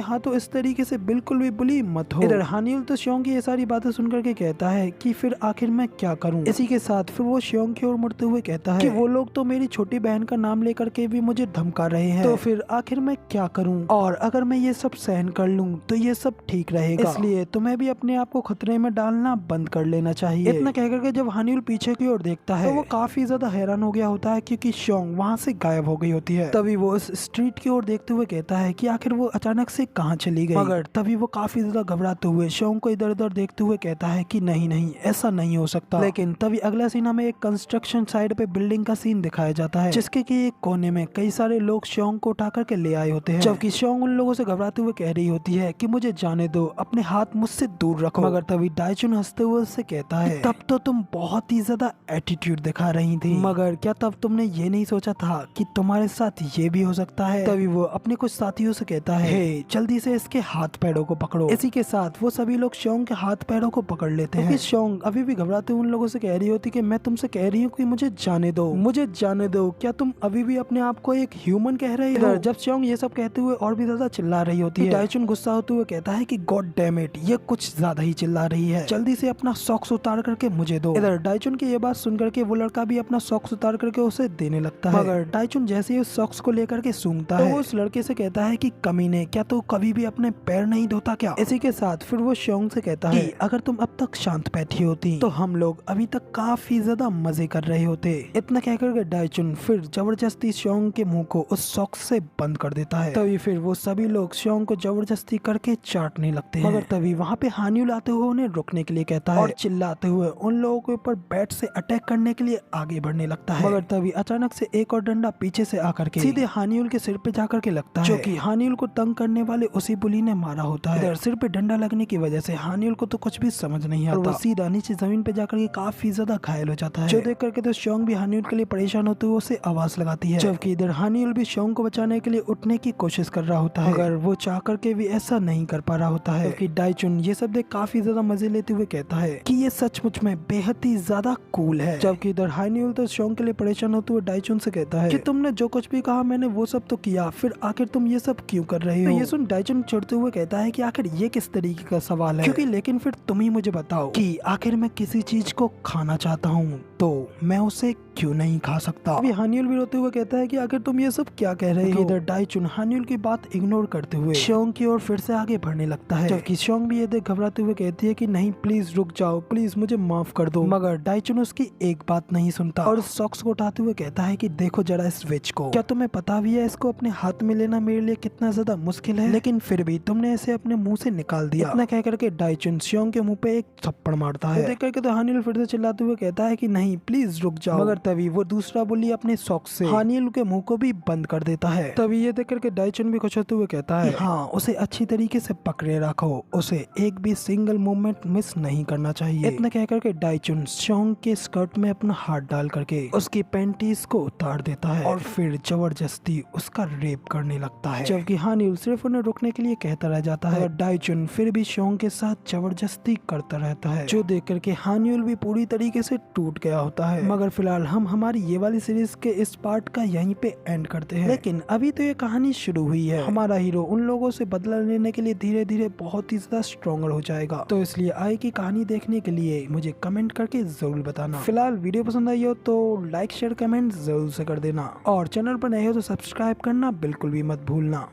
हाथों इस तरीके से बिल्कुल भी बुली मत हो। इधर हानियुल तो श्योंग की ये सारी बातें सुनकर के कहता है कि फिर आखिर मैं क्या करूँ। इसी के साथ फिर वो श्योंग की ओर मुड़ते हुए कहता है कि वो लोग तो मेरी छोटी बहन का नाम लेकर के भी मुझे धमका रहे हैं, तो फिर आखिर मैं क्या करूं, और अगर मैं ये सब सहन कर लूं तो ये सब ठीक रहेगा। इसलिए तुम्हें भी अपने आप को खतरे में डालना बंद कर लेना चाहिए। इतना कहकर के जब हानियुल पीछे की ओर देखता है तो वो काफी ज्यादा हैरान हो गया होता है, क्योंकि श्योंग वहाँ से गायब हो गई होती है। तभी वो उस स्ट्रीट की ओर देखते हुए कहता है कि आखिर वो अचानक से कहाँ चली गई। मगर तभी वो काफी ज्यादा घबराते हुए श्योंग को इधर उधर देखते हुए कहता है कि नहीं नहीं, ऐसा नहीं हो सकता। लेकिन तभी अगला सीन हमें एक कंस्ट्रक्शन साइड पे बिल्डिंग का सीन दिखाया जाता है, जिसके कि एक कोने में कई सारे लोग श्योंग को उठा करके ले आए होते हैं, जबकि श्योंग उन लोगों से घबराते हुए कह रही होती है कि मुझे जाने दो, अपने हाथ मुझसे दूर रखो। मगर तभी डाइचुन हंसते हुए उससे कहता है तब तो तुम बहुत ही ज्यादा एटीट्यूड दिखा रही थी, मगर क्या तब तुमने ये नहीं सोचा था कि तुम्हारे साथ ये भी हो सकता है। तभी वो अपने कुछ साथियों से कहता है हे जल्दी से इसके हाथ पैरों को पकड़ो। इसी के साथ वो सभी लोग श्योंग के हाथ पैरों को पकड़ लेते हैं। श्योंग अभी भी घबराते हुए उन लोगों से कह रही होती कि मैं तुमसे कह रही हूँ कि मुझे जाने दो, मुझे जाने दो, क्या तुम अभी भी अपने आप को एक ह्यूमन कह रहे हो। जब श्योंग ये सब कहते हुए और भी ज्यादा चिल्ला रही होती है, डाइचुन गुस्सा होते हुए कहता है कि गॉड डैम इट, ये कुछ ज्यादा ही चिल्ला रही है, जल्दी से अपना सॉक्स उतार करके मुझे दो। इधर डाइचुन की ये बात सुनकर के वो लड़का भी अपना सॉक्स उतार करके उसे देने लगता है, मगर डाइचुन जैसे ही उस सॉक्स को लेकर के सूंघता है तो वो उस लड़के से कहता है कि कमीने, क्या तू कभी भी अपने पैर नहीं धोता क्या। इसी के साथ फिर वो श्योंग से कहता है कि अगर तुम अब तक शांत बैठी होती तो हम लोग अभी तक काफी ज्यादा मजे कर रहे होते। इतना कहकर के डाइचुन फिर जबरदस्ती श्योंग के मुंह को उस सॉक्स से बंद कर देता है। तभी फिर वो सभी लोग श्योंग को जबरदस्ती करके चाटने लगते हैं, मगर तभी वहाँ पे हानियुल आते हुए उन्हें रोकने के लिए कहता है और चिल्लाते हुए उन लोगों के ऊपर बैट से अटैक करने के लिए आगे बढ़ने लगता है। मगर तभी अचानक से एक और डंडा पीछे से आकर के सीधे हानियुल के सिर पे जाकर के लगता है, जो कि हानियुल को तंग करने वाले उसी बुली ने मारा होता है। इधर सिर पे डंडा लगने की वजह से हानियुल को तो कुछ भी समझ नहीं आता, वो सीधा नीचे जमीन पे जाकर के काफी ज्यादा घायल हो जाता है, जो देख करके तो श्योंग भी हानियुल के लिए परेशान होते हुए उसे आवाज लगाती है, जबकि इधर हानियुल भी श्योंग को बचाने के लिए उठने की कोशिश कर रहा होता है, मगर वो चाह करके भी ऐसा नहीं कर पा रहा होता है। जबकि डाइचुन ये सब देख काफी ज्यादा मजे लेते हुए कहता है कि ये सचमुच में बेहद ही ज्यादा कूल है। जबकि इधर हानियुल तो श्योंग के लिए परेशान होते हुए डाइचुन से कहता है कि तुमने जो कुछ भी कहा मैंने वो सब तो किया, फिर आखिर तुम ये सब क्यों कर रहे हो। तो ये सुन डाइचुन चिढ़ते हुए कहता है कि आखिर ये किस तरीके का सवाल है, क्योंकि लेकिन फिर तुम ही मुझे बताओ कि आखिर मैं किसी चीज को खाना चाहता हूँ तो मैं उसे क्यों नहीं खा सकता। अभी हानियुल भी रोते हुए कहता है कि आखिर तुम ये सब क्या कह रहे हो। इधर डाइचुन हानियुल की बात इग्नोर करते हुए श्योंग की ओर फिर से आगे बढ़ने लगता है, जबकि श्योंग भी ये देख घबराते हुए कहती है कि नहीं प्लीज रुक जाओ, प्लीज मुझे माफ कर दो। मगर डाइचुन उसकी एक बात नहीं सुनता और सॉक्स को उठाते हुए कहता है कि देखो जरा इस स्विच को, क्या तुम्हें पता भी है इसको अपने हाथ में लेना मेरे लिए कितना ज्यादा मुश्किल है, लेकिन फिर भी तुमने इसे अपने मुंह से निकाल दिया। इतना कह करके डाइचुन श्योंग के मुंह पे एक थप्पड़ मारता है। देख करके तो हानियुल फिर से चिल्लाते हुए कहता है कि नहीं प्लीज रुक जाओ, मगर तभी वो दूसरा बुली अपने सॉक्स से हानियुल के मुंह को भी बंद कर देता है। तभी ये देख करके डाइचुन भी खुश होते हुए कहता है हाँ उसे अच्छी तरीके से पकड़े रखो, उसे एक भी सिंगल मूवमेंट मिस नहीं करना चाहिए। इतना कह करके डाइचुन श्योंग के स्कर्ट में अपना हाथ डाल करके उसकी पैंटीज को उतार देता है और फिर जबरदस्ती उसका रेप करने लगता है, जबकि हानियुल सिर्फ उन्हें रोकने के लिए कहता रह जाता है। डाइचुन फिर भी श्योंग के साथ जबरदस्ती करता रहता है, जो देख करके हानियुल भी पूरी तरीके से टूट गया होता है। मगर फिलहाल हम हमारी ये वाली सीरीज के इस पार्ट का यहीं पे एंड करते हैं, लेकिन अभी तो ये कहानी शुरू हुई है। हमारा हीरो उन लोगों से बदला लेने के लिए धीरे धीरे बहुत ही ज्यादा स्ट्रॉन्गर हो जाएगा, तो इसलिए आगे की कहानी देखने के लिए मुझे कमेंट करके जरूर बताना। फिलहाल वीडियो पसंद आई हो तो लाइक शेयर कमेंट जरूर से कर देना, और चैनल पर नए हो तो सब्सक्राइब करना बिल्कुल भी मत भूलना।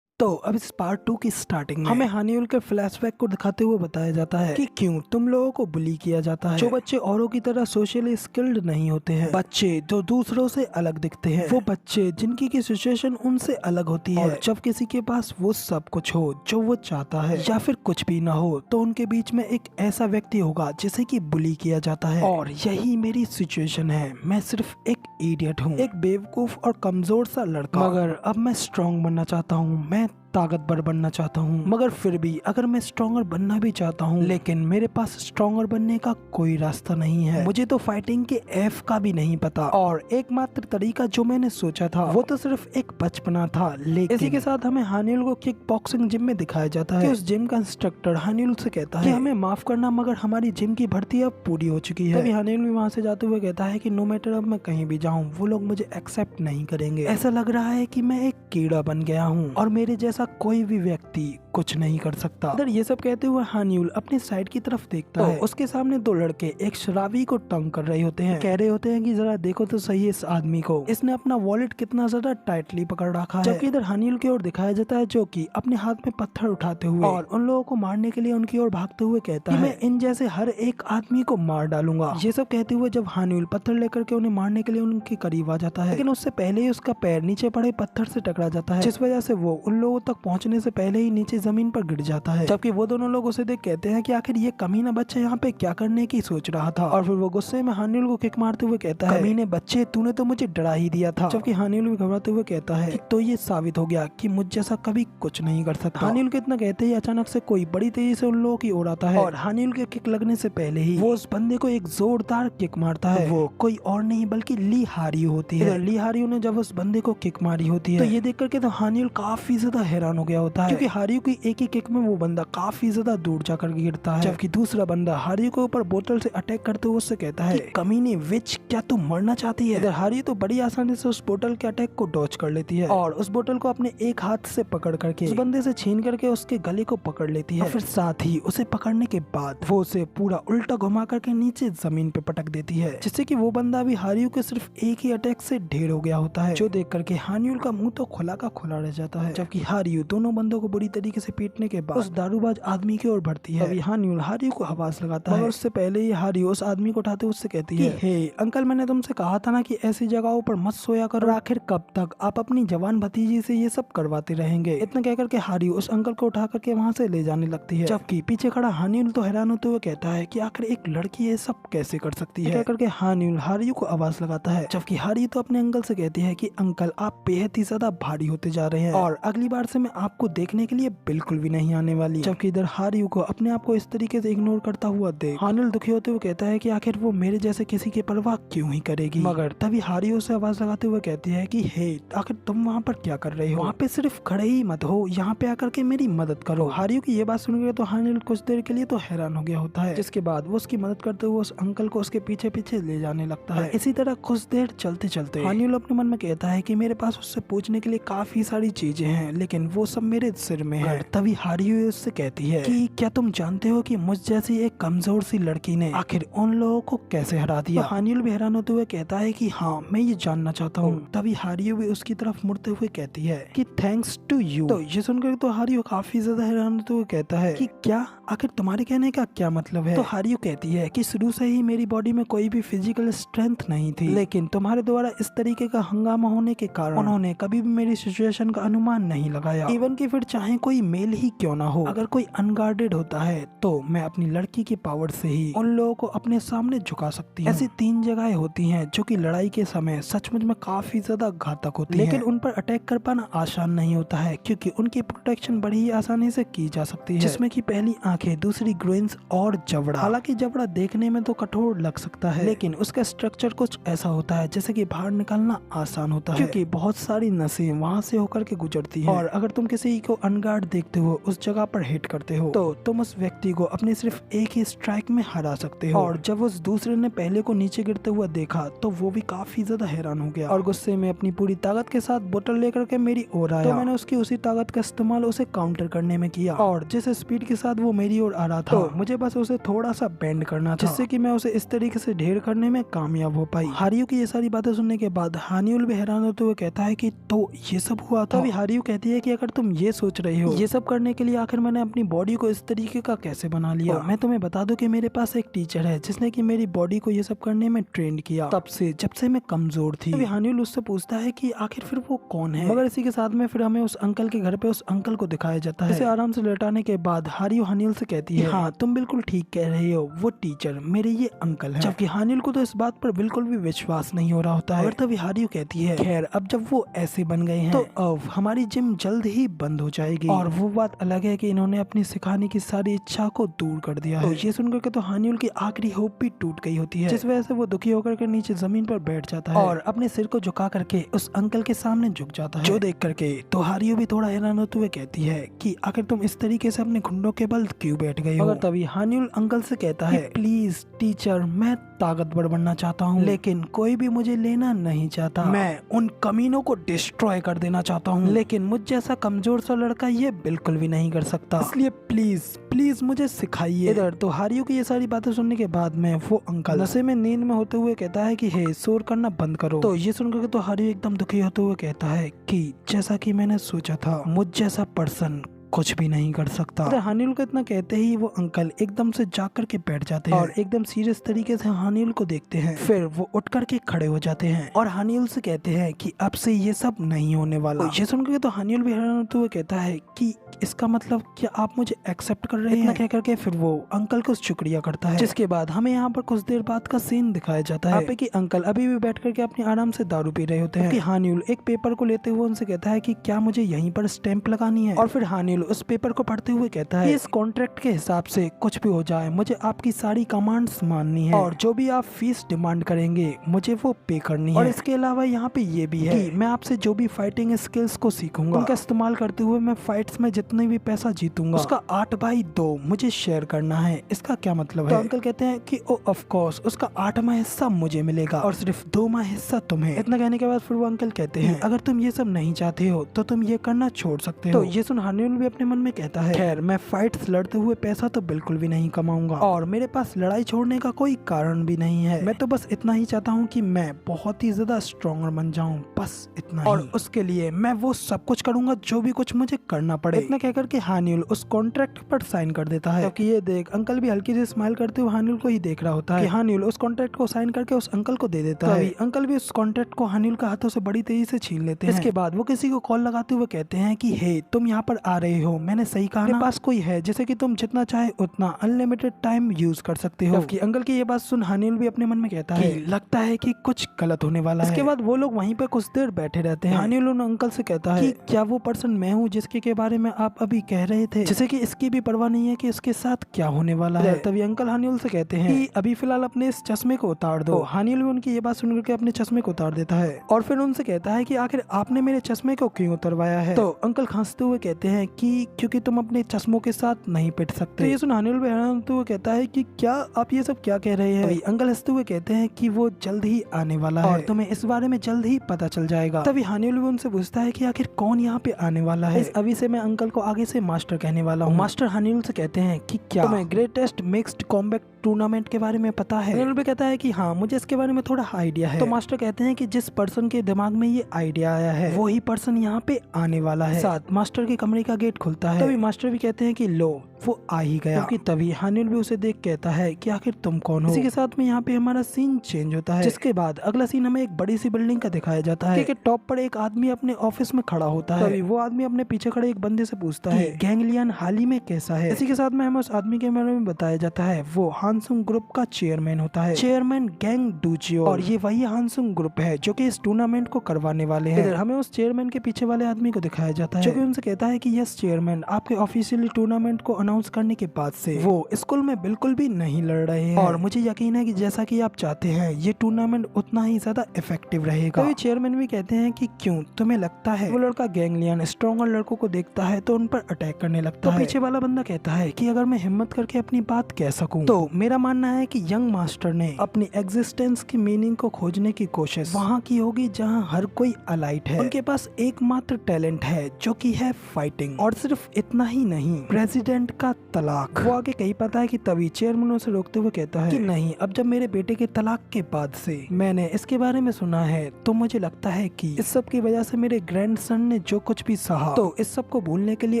तो अब इस पार्ट 2 की स्टार्टिंग में हमें हानियुल के फ्लैशबैक को दिखाते हुए बताया जाता है कि क्यों तुम लोगों को बुली किया जाता है। जो बच्चे औरों की तरह सोशली स्किल्ड नहीं होते हैं, बच्चे जो दूसरों से अलग दिखते हैं, वो बच्चे जिनकी की सिचुएशन उनसे अलग होती है, और जब किसी के पास वो सब कुछ हो जो वो चाहता है या फिर कुछ भी ना हो, तो उनके बीच में एक ऐसा व्यक्ति होगा जिसे की बुली किया जाता है। और यही मेरी सिचुएशन है। मैं सिर्फ एक इडियट हूँ, एक बेवकूफ और कमजोर सा लड़का, मगर अब मैं स्ट्रॉन्ग बनना चाहता हूँ, मैं ताकतवर बनना चाहता हूँ। मगर फिर भी अगर मैं स्ट्रॉन्गर बनना भी चाहता हूँ, लेकिन मेरे पास स्ट्रॉन्गर बनने का कोई रास्ता नहीं है। मुझे तो फाइटिंग के एफ का भी नहीं पता, और एकमात्र तरीका जो मैंने सोचा था वो तो सिर्फ एक बचपना था। लेकिन इसी के साथ हमें हानियुल को किक बॉक्सिंग जिम में दिखाया जाता है कि उस जिम का इंस्ट्रक्टर हानियुल से कहता है कि हमें माफ करना, मगर हमारी जिम की भर्ती अब पूरी हो चुकी है। तभी हानियुल भी वहाँ से जाते हुए कहता है कि नो मैटर अब मैं कहीं भी जाऊँ, वो लोग मुझे एक्सेप्ट नहीं करेंगे। ऐसा लग रहा है कि मैं एक कीड़ा बन गया हूँ और मेरे जैसा कोई भी व्यक्ति कुछ नहीं कर सकता। इधर ये सब कहते हुए हानियुल अपनी साइड की तरफ देखता है। उसके सामने दो लड़के एक शराबी को तंग कर रहे होते हैं, कह रहे होते हैं कि जरा देखो तो सही इस आदमी को, इसने अपना वॉलेट कितना ज्यादा टाइटली पकड़ रखा है। जबकि इधर हानियुल की ओर दिखाया जाता है जो कि अपने हाथ में पत्थर उठाते हुए और उन लोगों को मारने के लिए उनकी ओर भागते हुए कहता है मैं इन जैसे हर एक आदमी को मार डालूंगा। ये सब कहते हुए जब हानियुल पत्थर लेकर के उन्हें मारने के लिए उनके करीब आ जाता है, लेकिन उससे पहले ही उसका पैर नीचे पड़े पत्थर से टकरा जाता है, जिस वजह से वो उन लोगों तक पहुंचने से पहले ही नीचे जमीन पर गिर जाता है। जबकि वो दोनों लोग उसे देख कहते हैं कि आखिर ये कमीना बच्चा यहाँ पे क्या करने की सोच रहा था, और फिर वो गुस्से में हानियुल को किक मारते हुए कहता है कमीने बच्चे, तूने तो मुझे डरा ही दिया था। जबकि हानियुल भी घबराते हुए कहता है कि तो ये साबित हो गया कि मुझ जैसा कभी कुछ नहीं कर सकता। हानियुल के इतना कहते ही अचानक से कोई बड़ी तेजी से उन लोगों की ओर आता है, और हानियुल के किक लगने से पहले ही वो उस बंदे को एक जोरदार किक मारता है। वो कोई और नहीं बल्कि ली हारियो होती है। ली हारियो ने जब उस बंदे को किक मारी होती है, तो ये देख करके तो हानियुल काफी ज्यादा हैरान हो गया होता है, क्योंकि हारियो की एक ही किक में वो बंदा काफी ज्यादा दूर जाकर गिरता है। जबकि दूसरा बंदा हारियो के ऊपर बोतल से अटैक करते हुए उससे कहता है कमीने विच, क्या तू मरना चाहती है। इधर हारियो तो बड़ी आसानी से उस बोतल के अटैक को डॉच कर लेती है, और उस बोतल को अपने एक हाथ से पकड़ करके उस बंदे से छीन करके उसके गले को पकड़ लेती है, और फिर साथ ही उसे पकड़ने के बाद वो उसे पूरा उल्टा घुमा करके नीचे जमीन पे पटक देती है, जिससे कि वो बंदा भी हारियो के सिर्फ एक ही अटैक से ढेर हो गया होता है, जो देख करके हानियुल का मुंह तो खुला का खुला रह जाता है। जबकि हारियो दोनों बंदों को बुरी तरीके से पीटने के बाद उस दारूबाज आदमी की ओर बढ़ती है। तभी हानियुल हारियो को आवाज लगाता है, उससे पहले ही हारियो उस आदमी को उठाते उससे कहती है हे अंकल, मैंने तुमसे कहा था ना कि ऐसी जगहों पर मत सोया करो, आखिर कब तक आप अपनी जवान भतीजी से ये सब करवाते रहेंगे। इतना कह करके हारियो उस अंकल को उठा करके वहाँ से ले जाने लगती है। जबकि पीछे खड़ा हानियुल तो हैरान होते हुए कहता है कि आखिर एक लड़की ये सब कैसे कर सकती है। कह करके हानियुल हारियो को आवाज लगाता है, जबकि हारियो तो अपने अंकल से कहती है कि अंकल आप बेहद ही ज्यादा भारी होते जा रहे हैं, और अगली बार से मैं आपको देखने के लिए बिल्कुल भी नहीं आने वाली। जबकि इधर हारियो को अपने आप को इस तरीके से इग्नोर करता हुआ देख हानियुल दुखी होते हुए कहता है कि आखिर वो मेरे जैसे किसी की परवाह क्यों ही करेगी। मगर तभी हारियो से आवाज लगाते हुए कहती है कि हे आखिर तुम वहाँ पर क्या कर रहे हो, वहाँ पे सिर्फ खड़े ही मत हो, यहाँ पे आकर के मेरी मदद करो। हारियो की ये बात सुनकर तो हानियुल कुछ देर के लिए तो हैरान हो गया होता है, जिसके बाद वो उसकी मदद करते हुए उस अंकल को उसके पीछे पीछे ले जाने लगता है। इसी तरह कुछ देर चलते चलते हानियुल अपने मन में कहता है कि मेरे पास उससे पूछने के लिए काफी सारी चीजें हैं, लेकिन वो सब मेरे सिर में है। तभी हारियो उससे कहती है कि क्या तुम जानते हो कि मुझ जैसी एक कमजोर सी लड़की ने आखिर उन लोगों को कैसे हरा दिया। तो हानियुल भी हैरान होते हुए कहता है कि हाँ मैं ये जानना चाहता हूँ। तभी हारियो भी उसकी तरफ मुड़ते हुए कहती है कि थैंक्स टू यू। तो ये सुनकर तो हारियो काफी ज्यादा हैरान होते हुए कहता है कि क्या, आखिर तुम्हारे कहने का क्या मतलब है। तो हारियो कहती है कि शुरू से ही मेरी बॉडी में कोई भी फिजिकल स्ट्रेंथ नहीं थी, लेकिन तुम्हारे द्वारा इस तरीके का हंगामा होने के कारण उन्होंने कभी भी मेरी सिचुएशन का अनुमान नहीं लगाया। इवन कि फिर चाहे कोई मेल ही क्यों ना हो, अगर कोई अनगार्डेड होता है तो मैं अपनी लड़की की पावर से ही उन लोगों को अपने सामने झुका सकती हूँ। ऐसी 3 जगहें होती हैं जो कि लड़ाई के समय सचमुच में काफी ज्यादा घातक होती हैं, लेकिन उन पर अटैक कर पाना आसान नहीं होता है, क्योंकि उनकी प्रोटेक्शन बड़ी ही आसानी से की जा सकती है, जिसमें कि पहली आंखें, दूसरी ग्रोइंस और जबड़ा। हालांकि जबड़ा देखने में तो कठोर लग सकता है, लेकिन उसका स्ट्रक्चर कुछ ऐसा होता है जैसे कि बाहर निकालना आसान होता है, क्योंकि बहुत सारी नसें वहाँ से होकर के गुजरती है, और अगर तुम किसी को अनगार्ड देखते हो, उस जगह पर हिट करते हो, तो तुम उस व्यक्ति को अपने सिर्फ एक ही स्ट्राइक में हरा सकते हो। और जब उस दूसरे ने पहले को नीचे गिरते हुआ देखा तो वो भी काफी ज्यादा हैरान हो गया, और गुस्से में अपनी पूरी ताकत के साथ बोतल लेकर के मेरी ओर आया। तो मैंने उसकी उसी ताकत का इस्तेमाल उसे काउंटर करने में किया, और जिस स्पीड के साथ वो मेरी ओर आ रहा था, तो मुझे बस उसे थोड़ा सा बेंड करना था, जिससे कि मैं उसे इस तरीके से ढेर करने में कामयाब हो पाई। हारियो की ये सारी बातें सुनने के बाद हानियुल भी हैरान होते हुए कहता है कि तो ये सब हुआ था। तभी हारियो कहती है कि अगर तुम ये सोच रहे हो ये सब करने के लिए आखिर मैंने अपनी बॉडी को इस तरीके का कैसे बना लिया, तो मैं तुम्हें बता दूं कि मेरे पास एक टीचर है जिसने कि मेरी बॉडी को ये सब करने में ट्रेन किया, तब से जब से मैं कमजोर थी। हानिल उससे पूछता है कि आखिर फिर वो कौन है, मगर इसी के साथ में फिर हमें उस अंकल के घर पे उस अंकल को दिखाया जाता है। इसे आराम से लेटाने के बाद हारियो हानिल से कहती है हाँ तुम बिल्कुल ठीक कह रहे हो, वो टीचर मेरे ये अंकल है। जबकि हानिल को तो इस बात पर बिल्कुल भी विश्वास नहीं हो रहा होता है। तभी हारियो कहती है खैर अब जब वो ऐसे बन गए हैं तो अब हमारी जिम जल्द ही बंद हो जाएगी, और वो बात अलग है कि इन्होंने अपनी सिखाने की सारी इच्छा को दूर कर दिया है। तो ये सुनकर के तो हानिल की आखिरी होप भी टूट गई होती है, जिस वजह से वो दुखी होकर के नीचे जमीन पर बैठ जाता है और अपने सिर को झुका करके उस अंकल के सामने झुक जाता है। जो देख करके तो हारियो भी थोड़ा हैरान होते हुए कहती है कि आखिर तुम इस तरीके से अपने घुंडों के बल क्यों बैठ गए हो। तभी हानिल अंकल से कहता है प्लीज टीचर मैं ताकतवर बनना चाहता हूँ, लेकिन कोई भी मुझे लेना नहीं चाहता। मैं उन कमीनों को डिस्ट्रॉय कर देना चाहता हूँ, लेकिन मुझ जैसा कमजोर सा लड़का ये बिल्कुल भी नहीं कर सकता, इसलिए प्लीज प्लीज मुझे सिखाइए। इधर तो हारियो की ये सारी बातें सुनने के बाद में वो अंकल नशे में नींद में होते हुए कहता है कि हे शोर करना बंद करो। तो ये सुनकर तो हारियो एकदम दुखी होते हुए कहता है कि जैसा कि मैंने सोचा था मुझ जैसा पर्सन कुछ भी नहीं कर सकता। हानिल को इतना कहते ही वो अंकल एकदम से जाग कर के बैठ जाते हैं और एकदम सीरियस तरीके से हानिल को देखते हैं। फिर वो उठ करके खड़े हो जाते हैं और हानिल से कहते हैं कि अब से ये सब नहीं होने वाला। ये सुनकर तो हानिल भी हैरान होते हुए कहता है कि इसका मतलब क्या आप मुझे एक्सेप्ट कर रहे हैं। कह करके फिर वो अंकल को शुक्रिया करता है, जिसके बाद हमें यहाँ पर कुछ देर बाद का सीन दिखाया जाता है कि अंकल अभी भी बैठ करके अपने आराम से दारू पी रहे होते हैं। हानिल एक पेपर को लेते हुए उनसे कहता है कि क्या मुझे यहीं पर स्टैंप लगानी है, और फिर हानिल उस पेपर को पढ़ते हुए कहता है इस कॉन्ट्रैक्ट के हिसाब से कुछ भी हो जाए मुझे आपकी सारी कमांड्स माननी है, और जो भी आप फीस डिमांड करेंगे मुझे वो पे करनी है। और इसके अलावा यहाँ पे ये भी है कि मैं आपसे जो भी फाइटिंग स्किल्स को सीखूंगा उनका इस्तेमाल करते हुए मैं फाइट्स में जितने भी पैसा जीतूंगा उसका 8/2 मुझे शेयर करना है। इसका क्या मतलब है? तो अंकल कहते हैं कि ओ ऑफ कोर्स उसका 8वां हिस्सा मुझे मिलेगा और सिर्फ 2वां हिस्सा तुम्हें। इतना कहने के बाद फिर वो अंकल कहते हैं अगर तुम ये सब नहीं चाहते हो तो तुम ये करना छोड़ सकते हो। तो ये सुन हानिल भी अपने मन में कहता है खैर मैं फाइट्स लड़ते हुए पैसा तो बिल्कुल भी नहीं कमाऊंगा और मेरे पास लड़ाई छोड़ने का कोई कारण भी नहीं है। मैं तो बस इतना ही चाहता हूँ कि मैं बहुत ही ज्यादा स्ट्रॉन्गर बन जाऊँ, बस इतना ही। और उसके लिए मैं वो सब कुछ करूंगा जो भी कुछ मुझे करना पड़े। इतना कहकर के हानिल उस कॉन्ट्रैक्ट पर साइन कर देता है। क्योंकि ये देख अंकल भी हल्की से स्माइल करते हुए हानिल को ही देख रहा होता है कि हानिल उस कॉन्ट्रैक्ट को साइन करके उस अंकल को दे देता है। अंकल भी उस कॉन्ट्रैक्ट को हानिल का हाथों से बड़ी तेजी से छीन लेते हैं। इसके बाद वो किसी को कॉल लगाते हुए कहते हैं कि हे तुम यहाँ पर आ रहे हो, मैंने सही कहा ना? पास कोई है जैसे कि तुम जितना चाहे उतना अनलिमिटेड टाइम यूज कर सकते हो। जबकि अंकल की ये बात सुन हानिल भी अपने मन में कहता है लगता है कि कुछ गलत होने वाला है। इसके बाद वो लोग वहीं पे कुछ देर बैठे रहते हैं। हानिल उन अंकल से कहता है कि क्या वो पर्सन मैं हूँ जिसके बारे में आप अभी कह रहे थे, जैसे कि इसकी भी परवाह नहीं है कि इसके साथ क्या होने वाला है। तभी अंकल हानिल से कहते हैं कि अभी फिलहाल अपने इस चश्मे को उतार दो। हानिल भी उनकी ये बात सुनकर के अपने चश्मे को उतार देता है और फिर उनसे कहता है कि आखिर आपने मेरे चश्मे को क्यों उतरवाया है। तो अंकल खांसते हुए कहते हैं कि क्योंकि तुम अपने चश्मों के साथ नहीं पिट सकते। तो ये सुन हानिल भी हैरान होते हुए कहता है कि क्या आप ये सब क्या कह रहे हैं। अंकल हंसते हुए कहते हैं कि वो जल्द ही आने वाला है और तुम्हें इस बारे में जल्द ही पता चल जाएगा। तभी हानिल भी उनसे पूछता है कि आखिर कौन यहाँ पे आने वाला है। अभी से मैं अंकल को आगे से मास्टर कहने वाला हूँ। मास्टर हानिल से कहते हैं कि क्या तुम्हें ग्रेटेस्ट मिक्स्ड कॉम्बैट टूर्नामेंट के बारे में पता है। हानिल भी कहता है कि हाँ मुझे इसके बारे में थोड़ा आइडिया है। तो मास्टर कहते हैं कि जिस पर्सन के दिमाग में ये आइडिया आया है वो ही पर्सन यहाँ पे आने वाला है। साथ मास्टर के कमरे का गेट खुलता है। तभी मास्टर भी कहते हैं कि लो वो आ ही गया। क्योंकि तभी हानिल भी उसे देख कहता है कि आखिर तुम कौन हो। इसी के साथ में यहाँ पे हमारा सीन चेंज होता है, जिसके बाद अगला सीन हमें एक बड़ी सी बिल्डिंग का दिखाया जाता है कि टॉप पर एक आदमी अपने ऑफिस में खड़ा होता है। तभी वो आदमी अपने पीछे खड़े एक बंदे से पूछता है गैंगलियन हाल ही में कैसा है। इसी के साथ में हमें उस आदमी के बारे में बताया जाता है वो हानसुंग ग्रुप का चेयरमैन होता है, चेयरमैन गैंग डूजियो। और ये वही हानसुंग ग्रुप है जो कि इस टूर्नामेंट को करवाने वाले हैं। हमें उस चेयरमैन के पीछे वाले आदमी को दिखाया जाता है जो कि उनसे कहता है कि यस चेयरमैन आपके ऑफिशियली टूर्नामेंट को अनाउंस करने के बाद से वो स्कूल में बिल्कुल भी नहीं लड़ रहे हैं और मुझे यकीन है कि जैसा कि आप चाहते हैं ये टूर्नामेंट उतना ही ज्यादा इफेक्टिव रहेगा। तो चेयरमैन भी कहते हैं कि क्यों तुम्हें लगता है वो लड़का गैंगलियन स्ट्रॉन्गर लड़कों को देखता है तो उन पर अटैक करने लगता है। पीछे वाला बंदा कहता है कि अगर मैं हिम्मत करके अपनी बात कह सकूं तो मेरा मानना है कि यंग मास्टर ने अपनी एग्जिस्टेंस की मीनिंग को खोजने की कोशिश वहाँ की होगी जहाँ हर कोई अलाइट है। उनके पास एकमात्र टैलेंट है जो कि है फाइटिंग, और सिर्फ इतना ही नहीं, प्रेसिडेंट का तलाक। वो आगे कहीं पता है कि तभी चेयरमैन उसे रोकते हुए कहता है कि नहीं, अब जब मेरे बेटे के तलाक के बाद से मैंने इसके बारे में सुना है तो मुझे लगता है कि इस सब की वजह से मेरे ग्रैंडसन ने जो कुछ भी सहा, तो इस सब को भूलने के लिए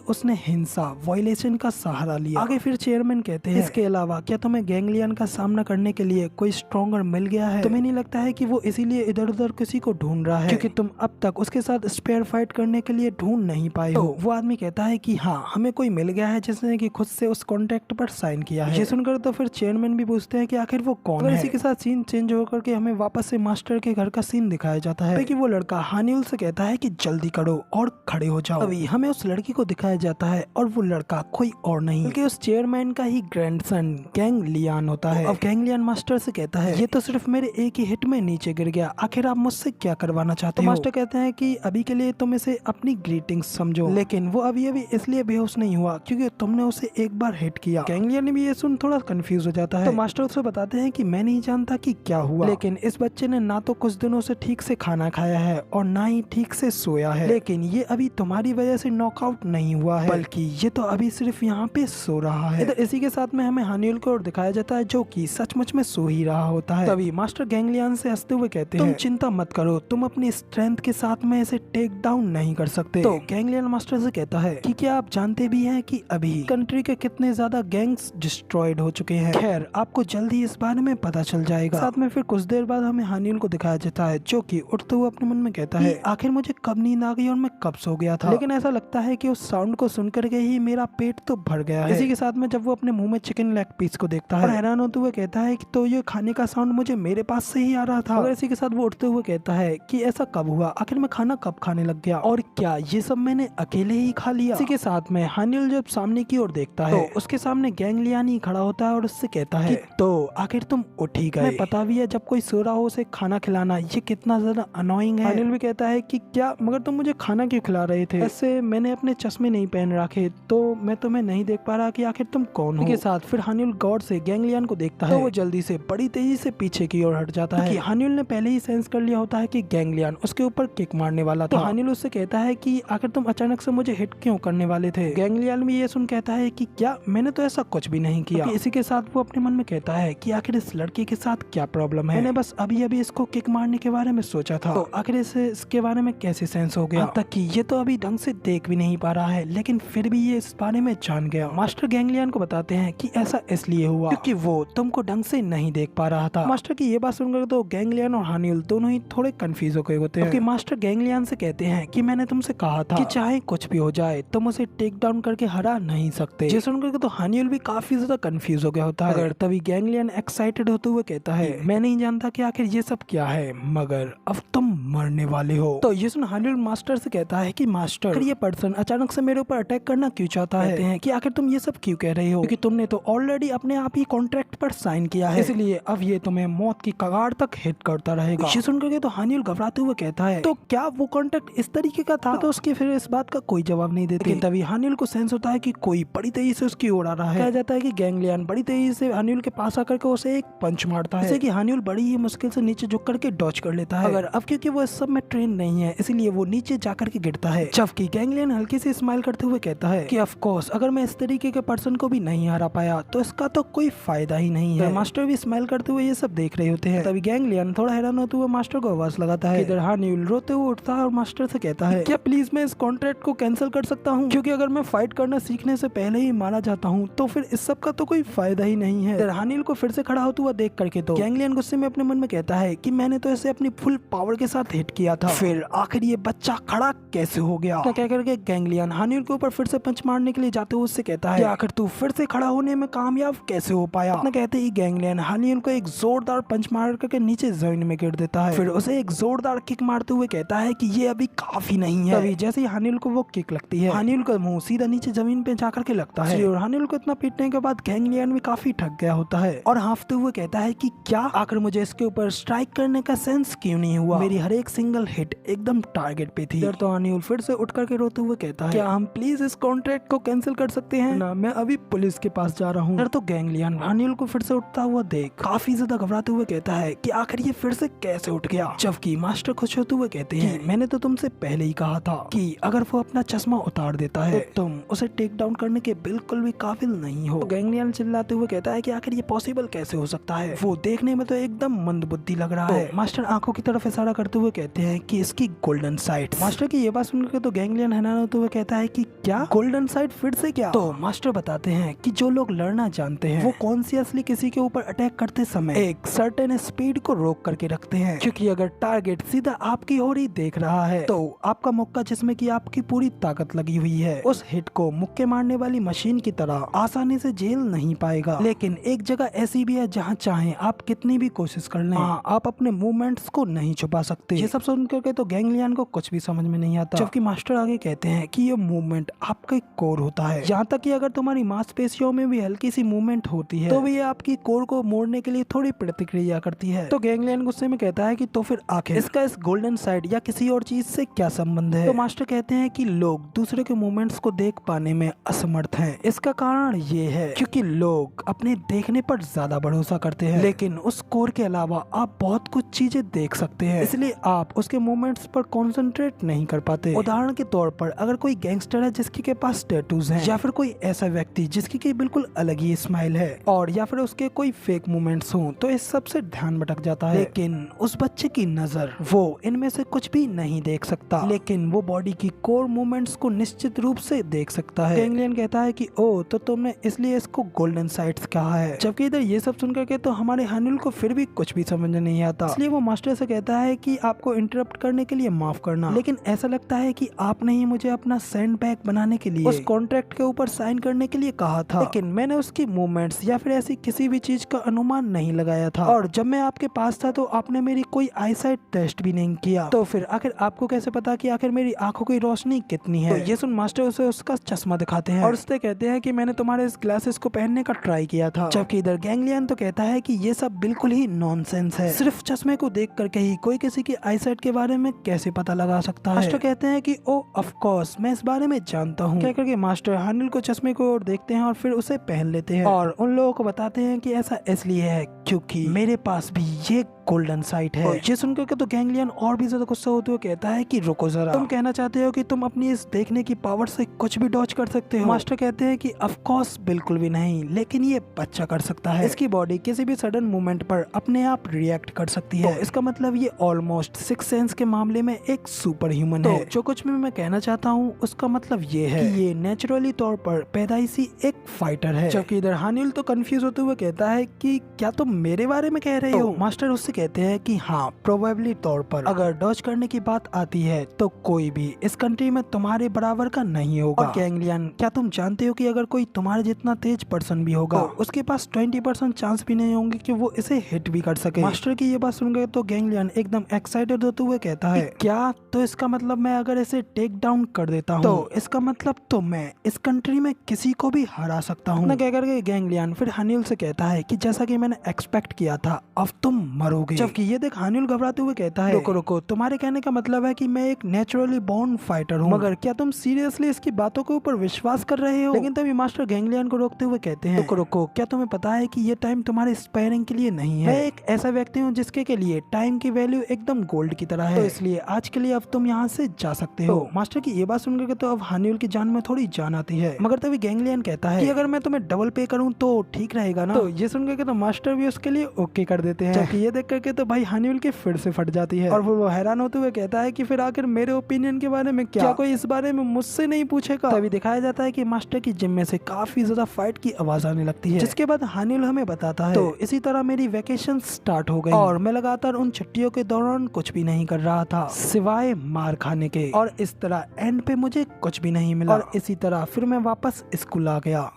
उसने हिंसा, वायलेशन का सहारा लिया। आगे फिर चेयरमैन कहते हैं इसके अलावा क्या तुम्हें गैंगलियन का सामना करने के लिए कोई स्ट्रॉन्गर मिल गया है? तुम्हें नहीं लगता है कि वो इसीलिए इधर उधर किसी को ढूंढ रहा है क्योंकि तुम अब तक उसके साथ स्पेयर फाइट करने के लिए ढूंढ नहीं पाए हो? वो आदमी कहता है कि हाँ, हमें कोई मिल गया है जिसने कि खुद से उस कॉन्ट्रैक्ट पर साइन किया है। ये सुनकर तो फिर चेयरमैन भी पूछते हैं कि आखिर वो कौन है। इसी के साथ सीन चेंज होकर के हमें वापस से मास्टर के घर का सीन दिखाया जाता है कि वो लड़का हानिउल से कहता है कि जल्दी करो और खड़े हो जाओ। अभी हमें उस लड़की को दिखाया जाता है और वो लड़का कोई और नहीं बल्कि उस चेयरमैन का ही ग्रैंडसन गैंगलियन होता है। अब गैंगलियन मास्टर से कहता है ये तो सिर्फ मेरे एक ही हिट में नीचे गिर गया, आखिर आप मुझसे क्या करवाना चाहते हो? मास्टर कहते हैं कि अभी के लिए तुम इसे अपनी ग्रीटिंग्स समझो, लेकिन वो अभी इसलिए बेहोश नहीं हुआ क्योंकि तुमने उसे एक बार हिट किया। गैंगलियन भी ये सुन थोड़ा कंफ्यूज हो जाता है। तो मास्टर उसे बताते हैं कि मैं नहीं जानता कि क्या हुआ, लेकिन इस बच्चे ने ना तो कुछ दिनों से ठीक से खाना खाया है और ना ही ठीक से सोया है, लेकिन ये अभी तुम्हारी वजह से नॉकआउट नहीं हुआ है, बल्कि ये तो अभी सिर्फ यहाँ पे सो रहा है। इधर इसी के साथ में हमें हानिउल को दिखाया जाता है जो कि सचमुच में सो ही रहा होता है। तभी मास्टर गैंगलियन से हंसते हुए कहते हैं तुम चिंता मत करो, तुम अपनी स्ट्रेंथ के साथ में इसे टेक डाउन नहीं कर सकते। तो गैंगलियन मास्टर से कहता है कि क्या आप जानते भी हैं कि अभी कंट्री के कितने ज्यादा गैंग्स डिस्ट्रॉयड हो चुके हैं? खैर, आपको जल्द ही इस बारे में पता चल जाएगा। साथ में फिर कुछ देर बाद हमें हानिउल को दिखाया जाता है जो कि उठते हुए अपने मन में कहता है आखिर मुझे कब नींद आ गई और मैं कब सो गया था, लेकिन ऐसा लगता है कि उस साउंड को सुनकर के ही मेरा पेट तो भर गया है। इसी के साथ में जब वो अपने मुंह में चिकन लेग पीस को देखता है और हैरान होते हुए कहता है कि तो ये खाने का साउंड मुझे मेरे पास से ही आ रहा था। और इसी के साथ वो उठते हुए कहता है कि ऐसा कब हुआ, आखिर मैं खाना कब खाने लग गया और क्या ये सब मैंने अकेले ही खा लिया? इसी के साथ में हानिउल जब सामने की ओर देखता है तो उसके सामने गैंगलियन ही खड़ा होता है और उससे कहता है तो आखिर तुम उठ ही गए। पता भी है जब कोई सो रहा हो उसे खाना खिलाना ये कितना ज्यादा अनोइंग है। हानिउल भी कहता है कि क्या मगर तुम मुझे खाना क्यों खिला रहे थे? ऐसे मैंने अपने चश्मे नहीं पहन रखे तो मैं तुम्हें नहीं देख पा रहा कि आखिर तुम कौन हो। के साथ फिर हानिउल गौर से गैंगलियन को देखता है तो वो जल्दी से बड़ी तेजी से पीछे की ओर हट जाता है। हानिउल ने पहले ही सेंस कर लिया होता है कि गैंगलियन उसके ऊपर किक मारने वाला था। तो हानिउल उससे कहता है कि आखिर तुम अचानक से मुझे हिट क्यों करने वाले थे? गैंगलियन भी ये सुन कहता है कि क्या मैंने तो ऐसा कुछ भी नहीं किया। इसी के साथ वो अपने मन में कहता है कि आखिर इस लड़के के साथ क्या प्रॉब्लम है, मैंने बस अभी अभी इसको किक मारने के बारे में सोचा था, तो आखिर इसके बारे में कैसे सेंस हो गया? तक कि ये तो अभी ढंग से देख भी नहीं पा रहा है लेकिन फिर भी ये इस बारे में जान गया। मास्टर गैंगलियन को बताते हैं कि ऐसा इसलिए हुआ क्योंकि वो तुमको ढंग से नहीं देख पा रहा था। मास्टर की ये बात सुनकर तो गैंगलियन और हानिउल दोनों ही थोड़े कंफ्यूज हो गए होते हैं। मास्टर गैंगलियन से कहते हैं कि मैंने तुमसे कहा था कि चाहे कुछ भी हो जाए तुम उसे टेक डाउन करके हरा नहीं सकते। ये सुनकर तो हानिउल भी काफी ज्यादा कंफ्यूज हो गया होता है। अगर तभी गैंगलियन एक्साइटेड होते हुए कहता है मैं नहीं जानता कि आखिर ये सब क्या है मगर अब तुम मरने वाले हो। तो ये सुन हानिउल मास्टर से कहता है कि मास्टर ये पर्सन अचानक से मेरे ऊपर अटैक करना क्यों चाहता है? कहते हैं कि आखिर तुम ये सब क्यों कह रहे हो क्योंकि तुमने तो ऑलरेडी अपने आप ही कॉन्ट्रैक्ट पर साइन किया है, इसलिए अब ये तुम्हें मौत की कगार तक हिट करता रहेगा। ये सुनकर तो हानिउल घबराते हुए कहता है तो क्या वो कॉन्ट्रैक्ट इस तरीके का था? तो उसके फिर इस बात का कोई जवाब नहीं देते। तभी हानिउल को सेंस होता है कि कोई बड़ी तेजी से उसकी ओर आ रहा है। कहा जाता है कि गैंगलियन बड़ी तेजी से हानिउल के पास आकर के उसे एक पंच मारता है, जैसे कि हानिउल बड़ी ही मुश्किल से नीचे झुक करके डॉच कर लेता है। अगर अब क्योंकि वो इस सब में ट्रेन नहीं है इसलिए वो नीचे जाकर के गिरता है, जबकि गैंगलियन हल्की से स्माइल करते हुए कहता है कि ऑफ कोर्स अगर मैं इस तरीके के पर्सन को भी नहीं हरा पाया तो इसका तो कोई फायदा ही नहीं है। मास्टर भी स्माइल करते हुए ये सब देख रहे होते हैं। तभी गैंगलियन थोड़ा हैरान होते हुए मास्टर को आवाज लगाता है। इधर हानिउल रोते हुए उठता है और मास्टर से कहता है क्या प्लीज मैं इस कॉन्ट्रैक्ट को कैंसिल कर सकता हूँ, क्योंकि अगर मैं फाइट करना सीखने से पहले ही मारा जाता हूँ तो फिर इस सब का तो कोई फायदा ही नहीं है। इधर हानिउल को फिर से खड़ा होता हुआ देख करके तो गैंगलियन गुस्से में अपने मन में कहता है कि मैंने तो इसे अपनी फुल पावर के साथ हिट किया था, फिर आखिर ये बच्चा खड़ा कैसे हो गया? कह करके गैंगलियन हानिउल के ऊपर फिर से पंच मारने के लिए जाते हुए उससे कहता है कि आखिर तू फिर से खड़ा होने में कामयाब कैसे हो पाया? अपना कहते ही गैंगलियन हानिउल को एक जोरदार पंच मार करके नीचे जमीन में गिर देता है, फिर उसे एक जोरदार किक मारते हुए कहता है कि ये अभी काफी नहीं है। तभी जैसे ही हानिउल को वो किक लगती है हानिउल का मुंह सीधा नीचे जमीन पे जाकर के लगता है और हानिउल को इतना पीटने के बाद गैंगलियन भी काफी ठग गया होता है और हांफते हुए कहता है कि क्या आखिर मुझे इसके ऊपर स्ट्राइक करने का सेंस क्यों नहीं हुआ? मेरी हर एक सिंगल हिट एकदम टारगेट पे थी। तो हानिउल फिर से उठ करके रोते हुए कहता है क्या हम प्लीज इस कॉन्ट्रैक्ट को कैंसिल कर सकते हैं ना, मैं अभी पुलिस के पास जा रहा हूँ। तो गैंगलियन हानिउल को फिर से उठता हुआ देख काफी ज्यादा घबराते हुए कहता है कि आखिर ये फिर से कैसे उठ गया? जबकि मास्टर खुश होते हुए कहते हैं मैंने तो तुमसे पहले ही कहा था कि अगर वो अपना चश्मा उतार उतार देता है, तो तुम उसे टेक डाउन करने के बिल्कुल भी काबिल नहीं हो। तो गैंग्लियन चिल्लाते हुए कहता है कि आखिर ये पॉसिबल कैसे हो सकता है, वो देखने में तो एकदम मंदबुद्धि लग रहा है। मास्टर आंखों की तरफ इशारा करते हुए कहते हैं कि इसकी गोल्डन साइट। मास्टर की ये बात सुनकर तो गैंग्लियन हैरान होते हुए कहता है कि क्या गोल्डन साइट फिर से क्या? तो मास्टर बताते हैं कि जो लोग लड़ना जानते हैं वो कॉन्शियसली किसी के ऊपर अटैक करते समय एक सर्टेन स्पीड को रोक करके रखते हैं, क्योंकि अगर टारगेट सीधा आपकी ओर ही देख रहा है तो आपका मुक्का जिसमें कि आपकी पूरी ताकत लगी हुई है उस हिट को मुक्के मारने वाली मशीन की तरह आसानी से झेल नहीं पाएगा। लेकिन एक जगह ऐसी भी है जहाँ चाहे आप कितनी भी कोशिश कर लें, आप अपने मूवमेंट्स को नहीं छुपा सकते। ये सब सुन करके तो गैंग्लियन को कुछ भी समझ में नहीं आता, जबकि मास्टर आगे कहते हैं कि ये मूवमेंट आपका कोर होता है, यहाँ तक कि अगर तुम्हारी मांसपेशियों में भी हल्की सी मूवमेंट होती है तो भी ये आपकी कोर को मोड़ने के लिए थोड़ी प्रतिक्रिया करती है। तो गैंग्लियन गुस्से में कहता है कि तो फिर आखिर इसका इस गोल्डन साइड या किसी और चीज से क्या संबंध है? तो मास्टर कहते हैं कि लोग दूसरे के मूवमेंट्स को देख पाने में असमर्थ हैं। इसका कारण ये है क्योंकि लोग अपने देखने पर ज्यादा भरोसा करते हैं, लेकिन उस कोर के अलावा आप बहुत कुछ चीजें देख सकते हैं, इसलिए आप उसके मूवमेंट्स पर कॉन्सेंट्रेट नहीं कर पाते। उदाहरण के तौर पर अगर कोई गैंगस्टर है जिसके के पास टैटूज हैं, या फिर कोई ऐसा व्यक्ति जिसकी की बिल्कुल अलग ही स्माइल है, और या फिर उसके कोई फेक मूवमेंट्स हों, तो इस सब से ध्यान भटक जाता है। लेकिन उस बच्चे की नजर वो इनमें से कुछ भी नहीं देख सकता, लेकिन वो बॉडी की कोर मूवमेंट्स को निश्चित रूप से देख सकता है। गैंग्लियन कहता है कि ओ तो तुमने इसलिए इसको गोल्डन साइट्स कहा है, जबकि इधर ये सब सुनकर के तो हमारे हानुल को फिर भी कुछ भी समझ नहीं आता। इसलिए वो मास्टर से कहता है कि आपको इंटरप्ट करने के लिए माफ करना, लेकिन ऐसा लगता है कि आपने ही मुझे अपना सैंड बैग बनाने के लिए उस कॉन्ट्रैक्ट के ऊपर साइन करने के लिए कहा था, लेकिन मैंने उसकी मूवमेंट्स या फिर ऐसी किसी भी चीज का अनुमान नहीं लगाया था, और जब मैं आपके पास था तो आपने मेरी कोई आईसाइट टेस्ट भी नहीं किया, तो फिर आखिर आपको कैसे पता कि आखिर मेरी आंखों की रोशनी कितनी है? तो ये सुन मास्टर उसे उसका चश्मा दिखाते हैं और उससे कहते हैं कि मैंने तुम्हारे इस ग्लासेस को पहनने का ट्राई किया था, जबकि इधर गैंग्लियन तो कहता है कि ये सब बिल्कुल ही नॉनसेंस है, सिर्फ चश्मे को देख करके ही कोई किसी की आईसाइट के बारे में कैसे पता लगा सकता है? मास्टर कहते हैं कि ओ ऑफ कोर्स मैं इस बारे में जानता हूँ, कहकर के मास्टर हानिल को चश्मे को ओर देखते हैं और फिर उसे पहन लेते हैं, और उन लोगों को बताते हैं कि ऐसा इसलिए है क्योंकि मेरे पास भी ये गोल्डन साइट है। ये सुनकर के तो गैंग्लियन और भी ज्यादा गुस्सा होते हुए कहता है कि रुको जरा, तुम कहना चाहते हो कि तुम अपनी इस देखने की पावर से कुछ भी डॉज कर सकते हो? मास्टर कहते हैं कि ऑफ कोर्स बिल्कुल भी नहीं, लेकिन ये बच्चा कर सकता है, इसकी बॉडी किसी भी सडन मूवमेंट पर अपने आप रिएक्ट कर सकती है, तो इसका मतलब ये ऑलमोस्ट सिक्स सेंस के मामले में एक सुपर ह्यूमन है। जो कुछ भी मैं कहना चाहता हूँ उसका मतलब ये है कि ये नेचुरली तौर पर पैदाइशी एक फाइटर है। जबकि इधर हानिल तो कंफ्यूज होते हुए कहता है कि क्या तुम मेरे बारे में कह रहे हो? मास्टर उससे कहते हैं कि हाँ प्रोबेबली तौर पर अगर डॉज करने की बात आती है तो कोई भी इस कंट्री में तुम्हारे बराबर का नहीं होगा। और गैंग्लियन क्या तुम जानते हो कि अगर कोई तुम्हारे जितना तेज पर्सन भी होगा तो उसके पास 20% चांस भी नहीं होंगे कि वो इसे हिट भी कर सके। मास्टर की ये बात सुनकर तो गैंग्लियन एकदम एक्साइटेड होते हुए कहता है क्या? तो इसका मतलब मैं अगर इसे टेक डाउन कर देता हूँ तो इसका मतलब तो मैं इस कंट्री में किसी को भी हरा सकता हूँ ना? कहकर के गैंग्लियन फिर हानिल से कहता है कि जैसा कि मैंने एक्सपेक्ट किया था अब तुम मरोगे। जबकि ये देख हानिल घबराते हुए कहता है रुको रुको, तुम्हारे कहने का मतलब है कि मैं एक नेचुरली बोर्न फाइटर हूँ, मगर क्या तुम सीरियसली इसकी बातों के ऊपर विश्वास कर रहे हो? लेकिन तभी मास्टर गैंग्लियन को रोकते हुए कहते हैं रुको रुको, क्या तुम्हें पता है कि ये टाइम तुम्हारे स्पेयरिंग के लिए नहीं है? मैं एक ऐसा व्यक्ति हूँ जिसके के लिए टाइम की वैल्यू एकदम गोल्ड की तरह है, तो इसलिए आज के लिए अब तुम यहाँ से जा सकते हो। मास्टर की ये बात सुनकर तो अब हानिल की जान में थोड़ी जान आती है, मगर तभी गैंग्लियन कहता है कि अगर मैं तुम्हें डबल पे करूँ तो ठीक रहेगा ना? तो ये सुनकर तो मास्टर भी उसके लिए ओके कर देते हैं। जबकि ये देख करके तो भाई हानिल के फिर से फट जाती है और वो हैरान होते हुए कहता है कि फिर आखिर मेरे ओपिनियन के बारे में क्या कोई इस बारे में मुझसे नहीं पूछेगा? तभी दिखाया जाता है कि मास्टर की जिम में से काफी ज्यादा फाइट की आवाज आने लगती है, जिसके बाद हानिल हमें बताता है तो इसी तरह मेरी वेकेशन स्टार्ट हो गई और मैं लगातार उन छुट्टियों के दौरान कुछ भी नहीं कर रहा था सिवाय मार खाने के, और इस तरह एंड पे मुझे कुछ भी नहीं मिला, और इसी तरह फिर मैं वापस स्कूल आ गया।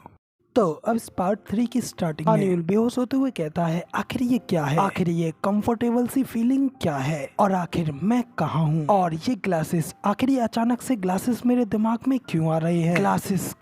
तो अब इस पार्ट 3 की स्टार्टिंग में बेहोश होते हुए कहता है आखिर ये क्या है, आखिर ये कंफर्टेबल सी फीलिंग क्या है, और आखिर मैं कहाँ हूँ, और ये ग्लासेस आखिर ये अचानक से ग्लासेस मेरे दिमाग में क्यों आ रहे हैं?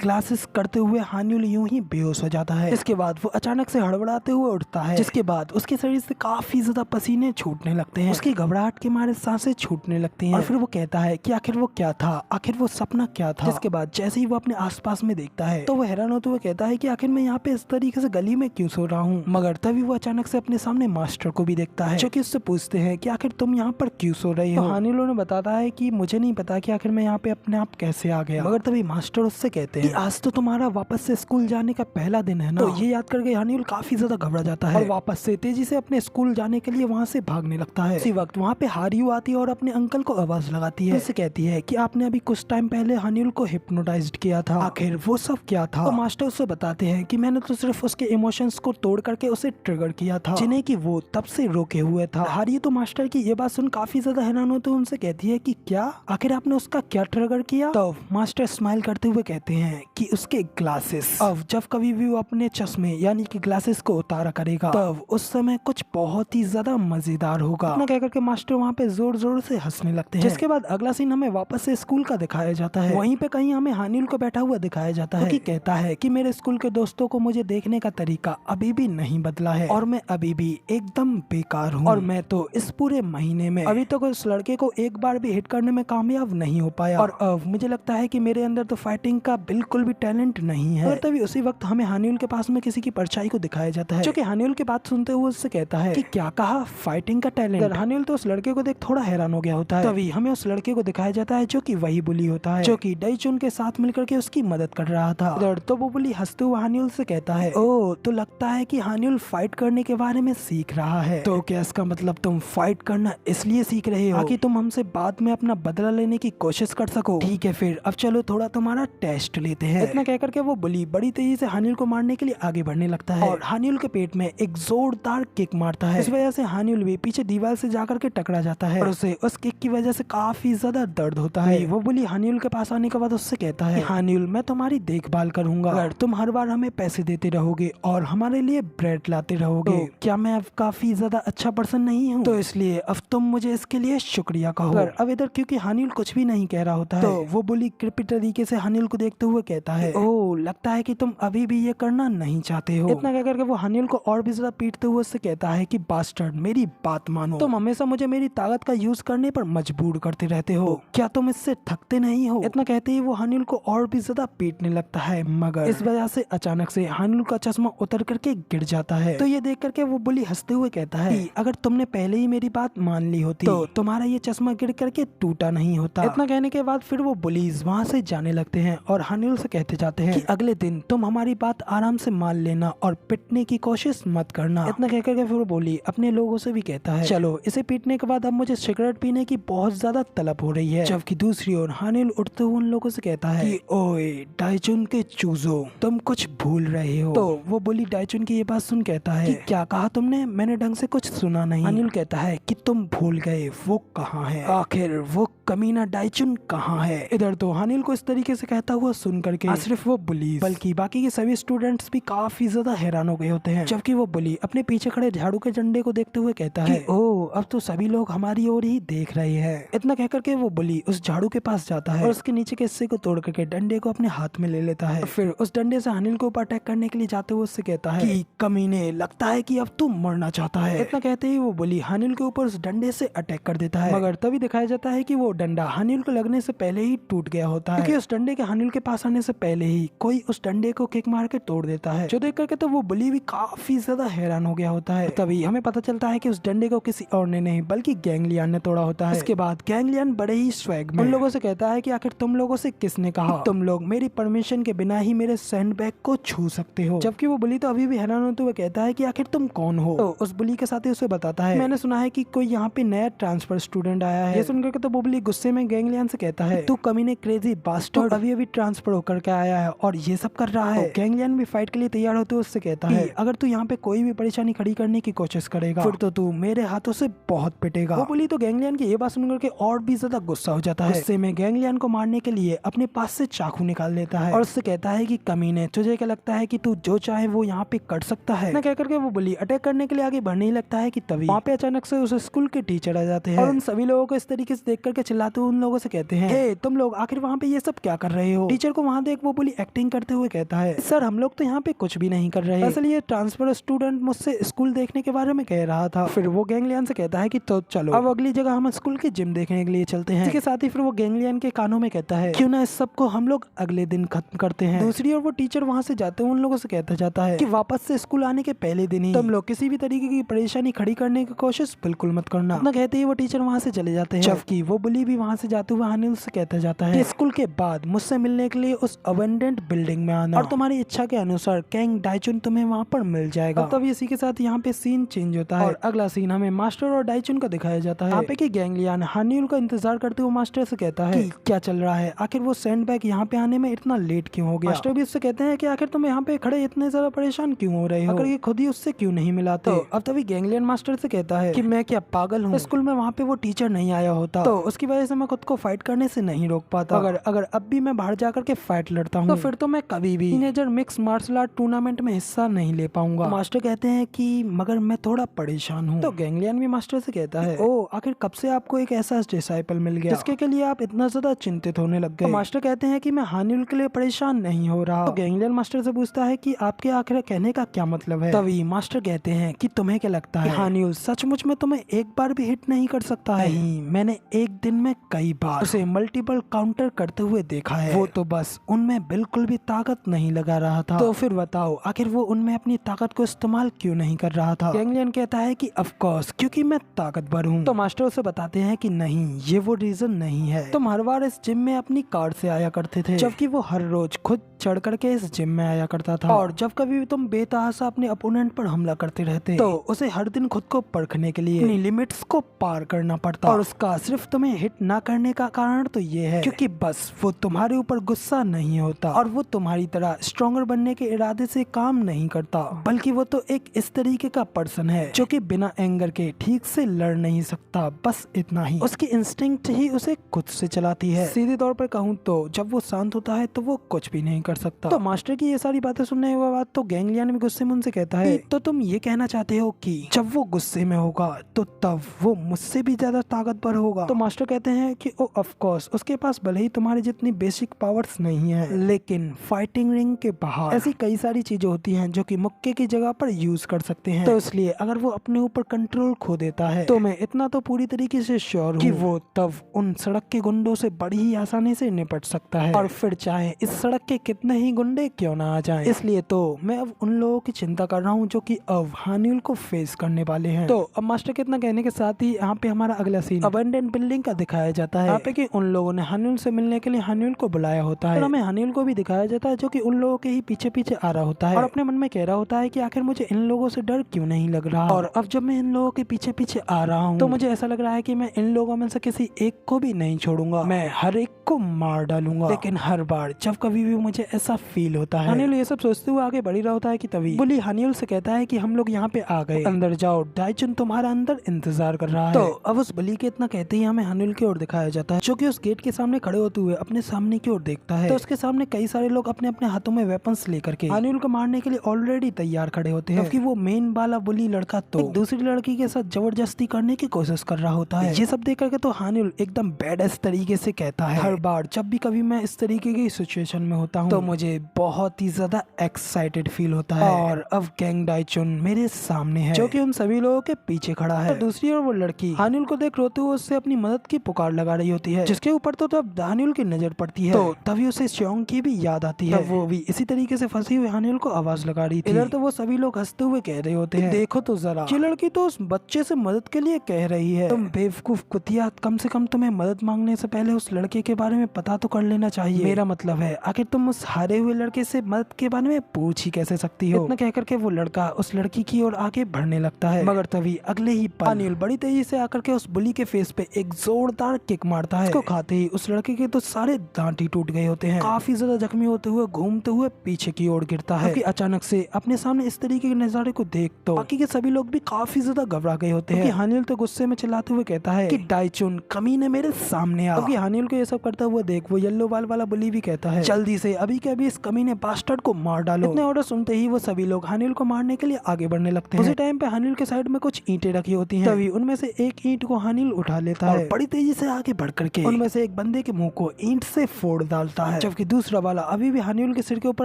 ग्लासेस करते हुए हानिल यूं ही बेहोश हो जाता है। इसके बाद वो अचानक से हड़बड़ाते हुए उठता है, जिसके बाद उसके शरीर से काफी ज्यादा पसीने छूटने लगते हैं, उसकी घबराहट के मारे सांसें छूटने लगती हैं, और फिर वो कहता है कि आखिर वो क्या था, आखिर वो सपना क्या था? जिसके बाद जैसे ही वो अपने आसपास में देखता है तो वो हैरान होते हुए कहता है कि आखिर मैं यहाँ पे इस तरीके से गली में क्यों सो रहा हूँ। मगर तभी वो अचानक से अपने सामने मास्टर को भी देखता है, जो कि उससे पूछते हैं कि आखिर तुम यहाँ पर क्यों सो रहे हो। तो हानिल उन्हें बताता है कि मुझे नहीं पता कि आखिर मैं यहाँ पे अपने आप कैसे आ गया। मगर तभी मास्टर उससे कहते हैं कि आज तो तुम्हारा वापस से स्कूल जाने का पहला दिन है ना। तो ये याद करके हानिल काफी ज्यादा घबरा जाता है और वापस से तेजी से अपने स्कूल जाने के लिए वहाँ से भागने लगता है। इसी वक्त वहाँ पे हारियो आती है और अपने अंकल को आवाज लगाती है। उससे कहती है कि आपने अभी कुछ टाइम पहले हानिल को हिप्नोटाइज्ड किया था, आखिर वो सब क्या था। तो मास्टर उससे बताते हैं कि मैंने तो सिर्फ उसके इमोशंस को तोड़ करके उसे ट्रिगर किया था, जिन्हें कि वो तब से रोके हुए था। हारियो तो मास्टर की ये बात सुन काफी ज्यादा हैरान होते हुए उनसे कहती है कि क्या आखिर आपने उसका क्या ट्रिगर किया। तो मास्टर स्माइल करते हुए कहते हैं कि उसके ग्लासेस। अब जब कभी भी वो अपने चश्मे यानी कि ग्लासेस को उतारा करेगा तब उस समय कुछ बहुत ही ज्यादा मजेदार होगा। इतना कहकर के मास्टर वहाँ पे जोर जोर से हंसने लगते हैं। जिसके बाद अगला सीन हमें वापस से स्कूल का दिखाया जाता है। वहीं पे कहीं हमें हानिल को बैठा हुआ दिखाया जाता है, कि कहता है कि मेरे स्कूल के दोस्तों को मुझे देखने का तरीका अभी भी नहीं बदला है और मैं अभी भी एकदम बेकार हूँ और मैं तो इस पूरे महीने में अभी तक उस लड़के को एक बार भी हिट करने में कामयाब नहीं हो पाया और अब मुझे लगता है कि मेरे अंदर तो फाइटिंग का बिल्कुल भी टैलेंट नहीं है। और तभी उसी वक्त हमें हानिल के पास में किसी की परछाई को दिखाया जाता है, जो कि हानिल की बात सुनते हुए उससे कहता है कि क्या कहा फाइटिंग का टैलेंट। हानिल तो उस लड़के को देख थोड़ा हैरान हो गया होता है। तभी हमें उस लड़के को दिखाया जाता है जो कि वही बुली होता है, जो कि डाइचुन के साथ मिलकर के उसकी मदद कर रहा था। तो वो बुली हंसते हुए हानिल से कहता है, ओ तो लगता है कि हानिल फाइट करने के बारे में सीख रहा है। तो क्या इसका मतलब तुम फाइट करना इसलिए सीख रहे हो ताकि तुम हमसे बाद में अपना बदला लेने की कोशिश कर सको। ठीक है फिर अब चलो थोड़ा तुम्हारा टेस्ट लेते हैं। इतना कहकर के वो बुली बड़ी तेजी से हानिल को मारने के लिए आगे बढ़ने लगता है और हानिल के पेट में एक जोरदार किक मारता है। इस वजह से हानिल भी पीछे दीवार से जाकर के टकरा जाता है और उसे उस किक की वजह से काफी ज्यादा दर्द होता है। वो बुली हानिल के पास आने के बाद उससे कहता है, हानिल मैं तुम्हारी देखभाल करूंगा अगर तुम हर बार हमें पैसे देते रहोगे और हमारे लिए ब्रेड लाते रहोगे। तो क्या मैं अब काफी ज्यादा अच्छा पर्सन नहीं हूँ? तो इसलिए अब तुम मुझे इसके लिए शुक्रिया कहो। अब इधर क्योंकि हानिल कुछ भी नहीं कह रहा होता है तो वो बुली कृपी तरीके से हानिल को देखते हुए कहता है, ओह लगता है कि तुम अभी भी ये करना नहीं चाहते हो। इतना कहकर के वो हानिल को और भी ज्यादा पीटते हुए उससे कहता है कि बास्टर्ड मेरी बात मानो, तुम हमेशा मुझे मेरी ताकत का यूज करने पर मजबूर करते रहते हो, क्या तुम इससे थकते नहीं हो। इतना कहते ही वो हानिल को और भी ज्यादा पीटने लगता है, मगर इस वजह से अचानक से हानिल का चश्मा उतर करके गिर जाता है। तो ये देख करके वो बुली हंसते हुए कहता है कि अगर तुमने पहले ही मेरी बात मान ली होती तो तुम्हारा ये चश्मा गिर करके टूटा नहीं होता। इतना कहने के बाद फिर वो बुलीज वहाँ से जाने लगते हैं और हानिल से कहते जाते हैं कि अगले दिन तुम हमारी बात आराम से मान लेना और पिटने की कोशिश मत करना। इतना कहकर के फिर वो बुली अपने लोगों से भी कहता है, चलो इसे पीटने के बाद अब मुझे सिगरेट पीने की बहुत ज्यादा तलब हो रही है। जबकि दूसरी ओर हानिल उठते हुए उन लोगों से कहता है कि ओए डाइचुन के चूजो तुम कुछ भूल रहे हो। तो वो बुली डाइचुन की ये बात सुन कहता है कि क्या कहा तुमने, मैंने ढंग से कुछ सुना नहीं। हानिल कहता है कि तुम भूल गए वो कहाँ है, आखिर वो कमीना डाइचुन कहाँ है। इधर तो हानिल को इस तरीके से कहता हुआ सुन करके सिर्फ वो बुली बल्कि बाकी के सभी स्टूडेंट्स भी काफी ज्यादा हैरान हो गए होते हैं। जबकि वो बुली अपने पीछे खड़े झाड़ू के झंडे को देखते हुए कहता है, ओह अब तो सभी लोग हमारी ओर ही देख रहे हैं। इतना कहकर के वो बुली उस झाड़ू के पास जाता है और उसके नीचे के हिस्से को तोड़ करके डंडे को अपने हाथ में ले लेता है। फिर उस डंडे से हानिल को ऊपर अटैक करने के लिए जाते हुए उससे कहता है कि कमीने लगता है कि अब तू मरना चाहता है। इतना कहते ही वो बुली हानिल के ऊपर उस डंडे से अटैक कर देता है, मगर तभी दिखाया जाता है कि वो डंडा हानिल को लगने से पहले ही टूट गया होता है, क्योंकि उस डंडे के हानिल के पास आने से पहले ही कोई उस डंडे को किक मार के तोड़ देता है। जो देख करके तो वो बुली भी काफी ज्यादा हैरान हो गया होता है। तभी हमें पता चलता है कि उस डंडे को किसी और ने नहीं बल्कि गैंगलियन ने तोड़ा होता है। इसके बाद गैंगलियन बड़े ही स्वैग में उन लोगों से कहता है कि आखिर तुम लोगों से किसने कहा तुम लोग मेरी परमिशन के बिना ही मेरे सैंडबैग को छू सकते हो। जबकि वो बुली तो अभी भी हैरान होते हुए कहता है कि आखिर तुम कौन हो। तो उस बुली के साथ ही उसे बताता है, मैंने सुना है कि कोई यहाँ पे नया ट्रांसफर स्टूडेंट आया है। ये सुनकर के तो वो बुली गुस्से में गैंगलियन से कहता है, तू कमीने क्रेजी बास्टर्ड अभी अभी ट्रांसफर होकर के आया है और ये सब कर रहा है। गैंगलियन भी फाइट के लिए तैयार होते हुए उससे कहता है, अगर तू यहाँ पे कोई भी परेशानी खड़ी करने की कोशिश करेगा फिर तो तू मेरे हाथों से बहुत पिटेगा। वो बुली तो गैंगलियन की ये बात सुनकर के और भी ज्यादा गुस्सा हो जाता है। गुस्से में गैंगलियन को मारने के लिए अपने पास से चाकू निकाल लेता है और उससे कहता है कि कमीने तुझे क्या लगता है कि तू जो चाहे वो यहाँ पे कर सकता है। ना कहकर के वो बुली अटैक करने के लिए आगे बढ़ने ही लगता है कि तभी वहाँ पे अचानक से उस स्कूल के टीचर आ जाते हैं और उन सभी लोगों को इस तरीके से देख करके चिल्लाते हुए उन लोगों से कहते हैं, हे तुम लोग आखिर वहाँ पे ये सब क्या कर रहे हो। टीचर को वहाँ देख वो बुली एक्टिंग करते हुए कहता है, सर हम लोग तो यहाँ पे कुछ भी नहीं कर रहे, असल ये ट्रांसफर स्टूडेंट मुझसे स्कूल देखने के बारे में कह रहा था। फिर वो गैंगलियन से कहता है कि तो चलो अब अगली जगह हम स्कूल की जिम देखने के लिए चलते हैं। इसके साथ ही फिर वो गैंगलियन के कानों में कहता है, क्यों ना इस सब को हम लोग अगले दिन खत्म करते हैं। दूसरी ओर वो टीचर वहाँ से जाते हुए उन लोगों से कहता जाता है कि वापस से स्कूल आने के पहले दिन ही तुम लोग किसी भी तरीके की परेशानी खड़ी करने की कोशिश बिल्कुल मत करना। इतना कहते ही वो टीचर वहाँ से चले जाते हैं, जबकि वो बुली भी वहाँ से जाते हुए हानिल से कहता जाता है, स्कूल के बाद मुझसे मिलने के लिए उस अबंडेंट बिल्डिंग में आना और तुम्हारी इच्छा के अनुसार कैंग डाइचुन तुम्हें वहाँ पर मिल जाएगा। तब इसी के साथ यहाँ पे सीन चेंज होता है और अगला सीन हमें मास्टर और डाइचुन का दिखाया जाता है। यहाँ पे कि गैंगलियन हानिल का इंतजार करते हुए मास्टर से कहता है कि क्या चल रहा है, आखिर वो सैंडबैग यहाँ पे आने में इतना लेट क्यों हो गया। मास्टर भी उससे कहते हैं कि आखिर तुम यहाँ पे खड़े इतने ज्यादा परेशान क्यों हो रहे हो, अगर ये खुद ही उससे क्यों नहीं मिलाते। तो अब तभी गैंगलियन मास्टर से कहता है कि मैं क्या पागल हूँ, स्कूल में वहाँ पे वो टीचर नहीं आया होता तो उसकी वजह से मैं खुद को फाइट करने से नहीं रोक पाता। अगर अब भी मैं बाहर जाकर के फाइट लड़ता हूँ तो फिर तो मैं कभी भी teenager mix martial art tournament में हिस्सा नहीं ले पाऊंगा। मास्टर कहते हैं कि मगर मैं थोड़ा परेशान हूँ। तो गैंगलियन भी मास्टर से कहता है, ओ आखिर कब से आपको एक ऐसा डिसाइपल मिल गया जिसके लिए आप इतना ज्यादा चिंतित होने लग गए। तो मास्टर कहते हैं कि मैं हानिल के लिए परेशान नहीं हो रहा। तो गैंगलियन मास्टर से पूछता है कि आपके आखिर कहने का क्या मतलब है। तभी मास्टर कहते हैं कि तुम्हें क्या लगता है हानिल सचमुच में तुम्हें एक बार भी हिट नहीं कर सकता है। नहीं, मैंने एक दिन में कई बार उसे मल्टीपल काउंटर करते हुए देखा है, वो तो बस उनमें बिल्कुल भी ताकत नहीं लगा रहा था। तो फिर बताओ आखिर वो उनमें अपनी ताकत को इस्तेमाल क्यों नहीं कर रहा था। गैंगलियन कहता है कि ऑफ कोर्स क्योंकि मैं ताकतवर हूँ। तो मास्टर उसे बताते हैं कि नहीं, ये वो रीजन नहीं है, तुम हर बार इस जिम में अपनी कार से आया करते थे, जबकि वो हर रोज खुद चढ़ करके इस जिम में आया करता था। और जब कभी भी तुम बेतहाशा अपने अपोनेंट पर हमला करते रहते तो उसे हर दिन खुद को परखने के लिए अपनी लिमिट्स को पार करना पड़ता। और उसका सिर्फ तुम्हें हिट ना करने का कारण तो ये है क्योंकि बस वो तुम्हारे ऊपर गुस्सा नहीं होता और वो तुम्हारी तरह स्ट्रॉन्गर बनने के इरादे से काम नहीं करता, बल्कि वो तो एक इस तरीके का पर्सन है जो कि बिना एंगर के ठीक से लड़ नहीं सकता। बस इतना ही, उसकी इंस्टिंक्ट ही उसे खुद से चलाती है। सीधे तौर पर कहूँ तो जब वो शांत होता है तो वो कुछ भी नहीं कर सकता। तो मास्टर की ये सारी बातें सुनने के बाद तो गैंगलियन भी गुस्से में उनसे कहता है, तो तुम ये कहना चाहते हो कि जब वो गुस्से में होगा तो तब वो मुझसे भी ज्यादा ताकतवर होगा। तो मास्टर कहते हैं कि ओ ऑफ कोर्स उसके पास भले ही तुम्हारी जितनी बेसिक पावर्स नहीं है, लेकिन फाइटिंग रिंग के बाहर ऐसी कई सारी चीजें होती हैं जो कि मुक्के की जगह पर यूज कर सकते हैं। तो इसलिए अगर वो अपने ऊपर कंट्रोल खो देता है तो मैं इतना तो पूरी तरीके से श्योर हूँ कि वो तब उन सड़क के गुंडों से बड़ी ही आसानी से निपट सकता है, और फिर चाहे इस सड़क के कितने ही गुंडे क्यों ना आ जाएं। इसलिए तो मैं अब उन लोगों की चिंता कर रहा हूँ जो कि अब हानिल को फेस करने वाले हैं। तो अब मास्टर के इतना कहने के साथ ही यहाँ पे हमारा अगला सीन अबंडेंट बिल्डिंग का दिखाया जाता है। यहाँ पे कि उन लोगों ने हानिल से मिलने के लिए हानिल को बुलाया होता है और हमें हानिल को भी दिखाया जाता है जो कि उन लोगों के ही पीछे पीछे आ रहा होता है और अपने मन में कह रहा होता है कि आखिर मुझे इन लोगों से डर क्यों नहीं लग रहा, और अब जब मैं इन लोगों के पीछे पीछे आ रहा हूँ तो मुझे ऐसा लग रहा है कि मैं इन लोगों में से किसी एक को भी नहीं छोड़ूंगा, मैं हर एक को मार डालूंगा। लेकिन हर बार जब कभी भी मुझे ऐसा फील होता है, हानिल ये सब सोचते हुए आगे बढ़ ही रहा होता है कि तभी बुली हानिल से कहता है कि हम लोग यहाँ पे आ गए, अंदर जाओ, डाइचुन तुम्हारा अंदर इंतजार कर रहा है। तो अब उस बुली के इतना कहते ही हमें हानिल की ओर दिखाया जाता है जो कि उस गेट के सामने खड़े होते हुए अपने सामने की ओर देखता है। तो उसके सामने कई सारे लोग अपने अपने हाथों में वेपन्स लेकर के हानिल को मारने के लिए ऑलरेडी तैयार खड़े होते हैं, जबकि वो मेन वाला बुली लड़का तो दूसरी लड़की के साथ जबरदस्ती करने की कोशिश कर रहा होता है। ये सब देख करके तो हानिल एकदम बैडएस तरीके से कहता है, हर बार जब भी कभी मैं इस तरीके की सिचुएशन में होता हूँ तो मुझे बहुत ही ज्यादा एक्साइटेड फील होता है, और अब गैंग डाइचुन मेरे सामने है जो कि उन सभी लोगों के पीछे खड़ा है। तो दूसरी ओर वो लड़की हानिल को देख रोते हुए उससे अपनी मदद की पुकार लगा रही होती है, जिसके ऊपर तो तब हानिल की नजर पड़ती है। तो तभी उसे श्योंग की भी याद आती है, वो भी इसी तरीके से फंसी हुई हानिल को आवाज लगा रही थी। इधर तो वो सभी लोग हंसते हुए कह रहे होते हैं, देखो तो जरा, ये लड़की तो उस बच्चे से मदद के लिए कह रही है, तुम बेवकूफ कुतिया, कम से कम तुम्हें मदद मांगने से पहले उस लड़के के बारे में पता तो कर लेना चाहिए। मेरा मतलब है आखिर तुम उस हारे हुए लड़के से मदद के बारे में पूछ ही कैसे सकती हो। इतना कहकर के वो लड़का उस लड़की की ओर आगे बढ़ने लगता है, मगर तभी अगले ही पल हानिल बड़ी तेजी से आकर के उस बुली के फेस पे एक जोरदार किक मारता है। इसको खाते ही उस लड़के के तो सारे दांत ही टूट गए होते हैं, काफी ज्यादा जख्मी होते हुए घूमते हुए पीछे की ओर गिरता है। अचानक से अपने सामने इस तरीके के नजारे को देख तो बाकी के सभी लोग भी काफी ज्यादा घबरा गए होते हैं। हानिल तो गुस्से में चिल्लाते हुए कहता है कि डाइचुन कमीने मेरे सामने आ। हानिल को ये सब करता हुआ देख वो येलो बाल वाला बुली भी कहता है, जल्दी से अभी अभी के अभी इस कमीने बास्टर्ड को मार डालो। इतने ऑर्डर सुनते ही वो सभी लोग हानिल को मारने के लिए आगे बढ़ने लगते हैं। उसी टाइम पे हानिल के साइड में कुछ ईंटें रखी होती हैं। तभी उनमें से एक ईंट को हानिल उठा लेता है और बड़ी तेजी से आगे बढ़ करके उनमें से एक बंदे के मुंह को ईंट से फोड़ डालता है, जबकि दूसरा वाला अभी भी हानिल के सिर के ऊपर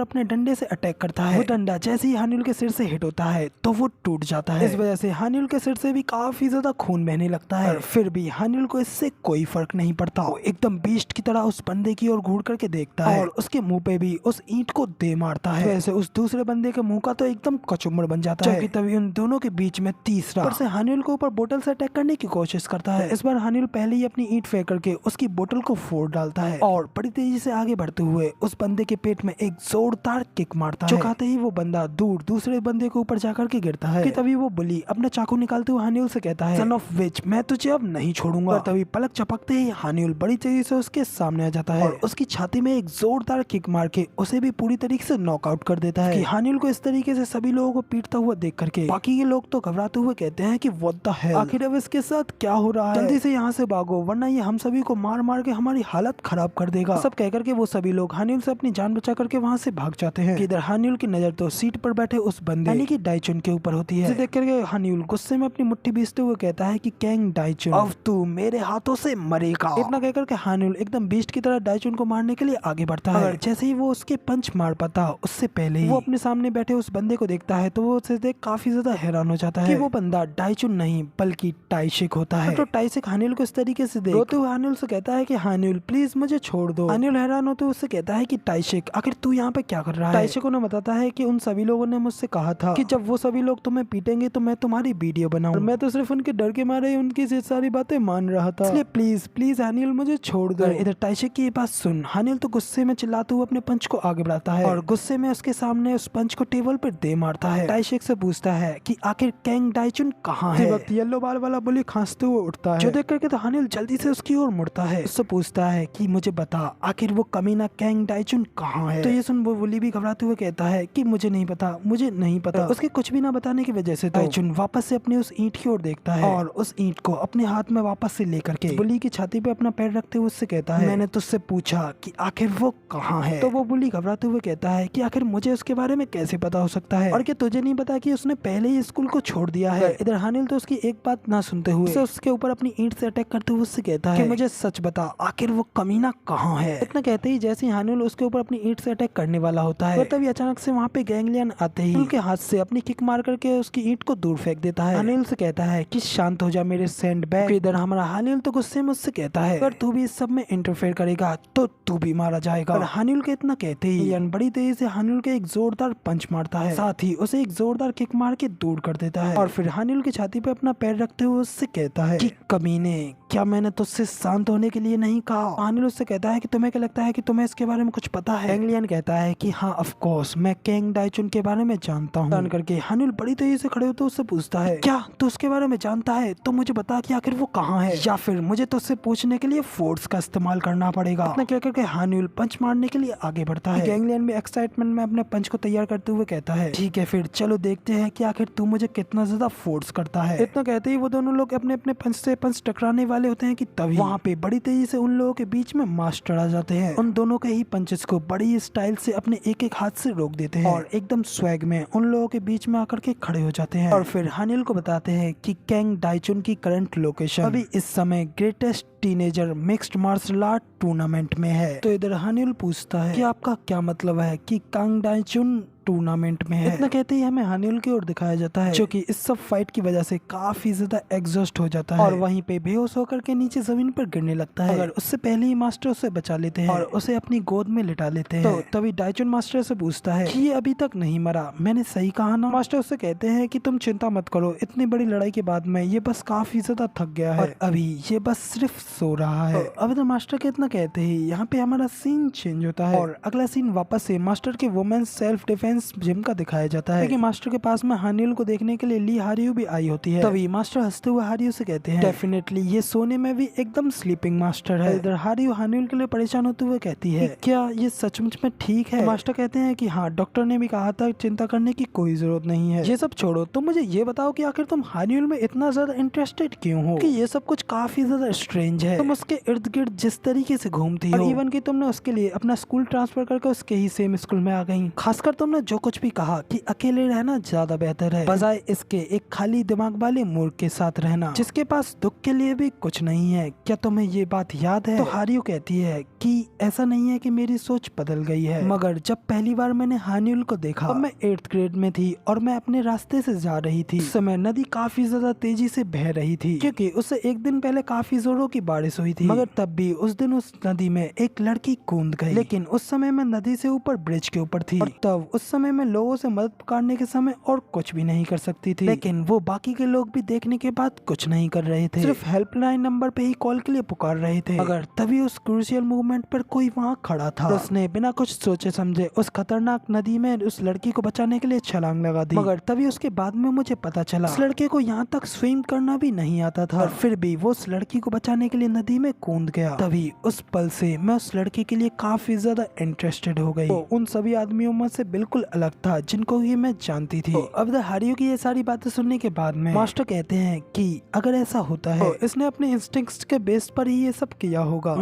अपने डंडे से अटैक करता है। वो डंडा जैसे ही हानिल के सिर से हिट होता है तो वो टूट जाता है। इस वजह से हानिल के सिर से भी काफी ज्यादा खून बहने लगता है, फिर भी हानिल को इससे कोई फर्क नहीं पड़ता। वो एकदम बीस्ट की तरह उस बंदे की ओर घूर करके देखता है और उसके मुंह पे भी उस ईंट को दे मारता है। वैसे उस दूसरे बंदे के मुंह का तो एकदम कचुम्बर बन जाता है। तभी उन दोनों के बीच में तीसरा ऊपर से हानिल को ऊपर बोतल से अटैक करने की कोशिश करता है। इस बार हानिल पहले ही अपनी ईंट फेंक करके उसकी बोतल को फोड़ डालता है और बड़ी तेजी से आगे बढ़ते हुए उस बंदे के पेट में एक जोरदार किक मारता है, जो खाते ही वो बंदा दूर दूसरे बंदे के ऊपर जाकर के गिरता है। कि तभी वो बुली अपना चाकू निकालते हुए हानिल से कहता है, सन ऑफ विच, मैं तुझे अब नहीं छोड़ूंगा। और तभी पलक चपकते ही हानिल बड़ी तेजी से उसके सामने आ जाता है और उसकी छाती में एक जोरदार किक मार के उसे भी पूरी तरीके से नॉकआउट कर देता है। कि हानिल को इस तरीके से सभी लोगों को पीटता हुआ देख करके बाकी के लोग तो घबराते हुए कहते हैं कि व्हाट द हेल, आखिर अब इसके साथ क्या हो रहा है, जल्दी से यहाँ से भागो वरना ये हम सभी को मार मार के हमारी हालत खराब कर देगा। सब कह करके वो सभी लोग हानिल से अपनी जान बचा करके वहाँ से भाग जाते हैं। इधर हानिल की नजर तो सीट पर बैठे उस बंदे यानी कि डाइचुन के ऊपर होती है। इसे देख करके हानिल गुस्से में अपनी मुट्ठी बीसते हुए कहता है कि कैंग डाइचुन, अब तू मेरे हाथों से मरेगा। इतना कहकर के हानिल एकदम बीस्ट की तरह डाइचुन को मारने के लिए आगे बढ़ता है। जैसे ही वो उसके पंच मार पाता उससे पहले ही वो अपने सामने बैठे उस बंदे को देखता है तो वो उसे देख काफी ज्यादा हैरान हो जाता है कि वो बंदा डाइचुन नहीं बल्कि टाइशिक होता है। तो टाइशिक हानिल को इस तरीके से देख रोते हुए हानिल से कहता है कि हानिल प्लीज मुझे छोड़ दो। हानिल हैरान होते हुए उससे कहता है कि टाइशिक आखिर तू यहाँ पे क्या कर रहा है। टाइशिक उन्हें बताता है कि उन सभी लोगों ने मुझसे कहा था कि जब वो सभी लोग तुम्हें पीटेंगे तो मैं तुम्हारी वीडियो बनाऊं। मैं तो सिर्फ उनके डर के मारे उनकी सारी बातें मान रहा था, इसलिए प्लीज प्लीज हानिल मुझे छोड़ दो। इधर टाइशिक की ये बात सुन हानिल तो गुस्से में चिल्लाते हुए अपने पंच को आगे बढ़ाता है और गुस्से में उसके सामने उस पंच को टेबल पर दे मारता है। टाइशिक से पूछता है कि आखिर कैंग डाइचुन कहाँ है। वक्त येलो बाल वाला बुली खांसते हुए उठता है, जो देख करके तो हानिल जल्दी से उसकी ओर मुड़ता है। उससे पूछता है कि मुझे बता आखिर वो कमीना कैंग डाइचुन कहाँ है। तो ये सुन वो बुली भी घबराते हुए कहता है कि मुझे नहीं पता, मुझे नहीं पता। उसके कुछ भी ना बताने की वजह से डाइचुन वापस से अपनी उस ईंट की ओर देखता है और उस ईंट को अपने हाथ में वापस से लेकर के बुली की छाती पे अपना पैर रखते हुए उससे कहता है, मैंने तुझसे पूछा कि आखिर वो कहाँ है। तो वो बुली घबराते हुए कहता है कि आखिर मुझे उसके बारे में कैसे पता हो सकता है और क्या तुझे नहीं पता कि उसने पहले ही स्कूल को छोड़ दिया है। इधर हानिल तो उसकी एक बात ना सुनते हुए उसके ऊपर अपनी ईंट से अटैक करते हुए उससे कहता है कि मुझे सच बता आखिर वो कमीना कहाँ है। इतना कहते ही जैसे ही हानिल उसके ऊपर अपनी ईंट से अटैक करने वाला होता है तभी अचानक से वहाँ पे गैंगलियन आते ही उनके हाथ से अपनी किक मार करके उसकी ईंट को दूर फेंक देता है। हानिल से कहता है कि शांत हो जा मेरे सैंड बैग। इधर हमारा हानिल तो गुस्से में उससे कहता है अगर तू भी इस सब में इंटरफेयर करेगा तो तू भी मारा जाएगा। और हानिल के इतना कहते ही यान बड़ी तेजी से हानिल के एक जोरदार पंच मारता है, साथ ही उसे एक जोरदार किक मार के दूर कर देता है और फिर हानिल की छाती पे अपना पैर रखते हुए उससे कहता है कि कमीने क्या मैंने तुझसे शांत होने के लिए नहीं कहा। हानिल उससे कहता है कि तुम्हें क्या लगता है कि तुम्हें इसके बारे में कुछ पता है। गैंगलियन कहता है कि हाँ ऑफ कोर्स मैं कैंग डाइचुन के बारे में जानता हूँ। जान करके हानिल बड़ी तेजी से खड़े होते उससे पूछता है क्या तू उसके बारे में जानता है तो मुझे बता कि आखिर वो कहाँ है या फिर मुझे तुझसे पूछने के लिए फोर्स का इस्तेमाल करना पड़ेगा। इतना कह करके हानिल पंच मारने के लिए आगे बढ़ता है। गैंगलियन भी एक्साइटमेंट में अपने पंच को तैयार करते हुए कहता है ठीक है फिर चलो देखते हैं कि आखिर तू मुझे कितना ज्यादा फोर्स करता है। इतना कहते ही वो दोनों लोग अपने अपने पंच से पंच टकराने वाले होते हैं कि तभी वहाँ पे बड़ी तेजी से उन लोगों के बीच में मास्टर आ जाते हैं। उन दोनों के ही पंचेस को बड़ी स्टाइल से अपने एक एक हाथ से रोक देते हैं और एकदम स्वैग में उन लोगों के बीच में आकर के खड़े हो जाते हैं और फिर हानिल को बताते हैं कि कैंग डाइचुन की करंट लोकेशन अभी इस समय greatest teenager mixed martial art tournament में है। तो इधर हानिल पूछता है कि आपका क्या मतलब है कि कैंग डाइचुन टूर्नामेंट में है। इतना कहते ही हमें हानिल की ओर दिखाया जाता है जो कि इस सब फाइट की वजह से काफी ज्यादा एग्जॉस्ट हो जाता है और वहीं पे बेहोश होकर के नीचे जमीन पर गिरने लगता है। अगर उससे पहले ही मास्टर उसे बचा लेते हैं और उसे अपनी गोद में लिटा लेते हैं तो तभी डाइचुन मास्टर से पूछता है कि ये अभी तक नहीं मरा, मैंने सही कहा ना। मास्टर उससे कहते हैं कि तुम चिंता मत करो, इतनी बड़ी लड़ाई के बाद में ये बस काफी ज्यादा थक गया है और अभी ये बस सिर्फ सो रहा है। अब तो मास्टर के इतना कहते ही यहाँ पे हमारा सीन चेंज होता है और अगला सीन वापस से मास्टर के women self defence defence gym का दिखाया जाता है, लेकिन मास्टर के पास में हानियुल को देखने के लिए ली हारियू भी आई होती है। तभी मास्टर हंसते हुए हारियू से कहते हैं, डेफिनेटली ये सोने में भी एकदम स्लीपिंग मास्टर है। इधर हारियू हानियुल के लिए परेशान होते हुए कहती है, क्या ये सचमुच में ठीक है? मास्टर कहते हैं कि हाँ, डॉक्टर ने भी कहा था चिंता करने की कोई जरूरत नहीं है। ये सब छोड़ो, तुम मुझे ये बताओ कि आखिर तुम हानियुल में इतना ज्यादा इंटरेस्टेड क्यों हो? कि ये सब कुछ काफी ज्यादा स्ट्रेंज है। तुम उसके इर्द गिर्द जिस तरीके से घूमती हो, इवन कि तुमने उसके लिए अपना स्कूल ट्रांसफर करके उसके ही सेम स्कूल में आ गई। खासकर तुमने जो कुछ भी कहा कि अकेले रहना ज्यादा बेहतर है बजाय इसके एक खाली दिमाग वाले मूर्ख के साथ रहना जिसके पास दुख के लिए भी कुछ नहीं है। क्या तुम्हें ये बात याद है? तो हारियू कहती है कि ऐसा नहीं है कि मेरी सोच बदल गई है, मगर जब पहली बार मैंने हानियुल को देखा तब मैं 8th ग्रेड में थी और मैं अपने रास्ते से जा रही थी। उस समय नदी काफी ज्यादा तेजी से बह रही थी क्योंकि उससे एक दिन पहले काफी जोरों की बारिश हुई थी, मगर तब भी उस दिन उस नदी में एक लड़की कूद गई। लेकिन उस समय मैं नदी से ऊपर ब्रिज के ऊपर थी और तब उस समय मैं लोगों से मदद पुकारने के समय और कुछ भी नहीं कर सकती थी। लेकिन वो बाकी के लोग भी देखने के बाद कुछ नहीं कर रहे थे, सिर्फ हेल्पलाइन नंबर पे ही कॉल के लिए पुकार रहे थे। मगर तभी उस क्रूशियल मूवमेंट पर कोई वहाँ खड़ा था। उसने बिना कुछ सोचे समझे उस खतरनाक नदी में उस लड़की को बचाने के लिए छलांग लगा दी। मगर तभी उसके बाद में मुझे पता चला उस लड़के को यहाँ तक स्विम करना भी नहीं आता था और फिर भी वो उस लड़की को बचाने के लिए नदी में कूद गया। तभी उस पल से मैं उस लड़की के लिए काफी ज्यादा इंटरेस्टेड हो गई। वो उन सभी आदमियों में से बिल्कुल अलग था जिनको ये मैं जानती थी। अब हारियू की ये सारी बातें सुनने के बाद में मास्टर कहते हैं कि अगर ऐसा होता है तो इसने अपने इंस्टिंक्ट्स के बेस पर ही ये सब किया होगा।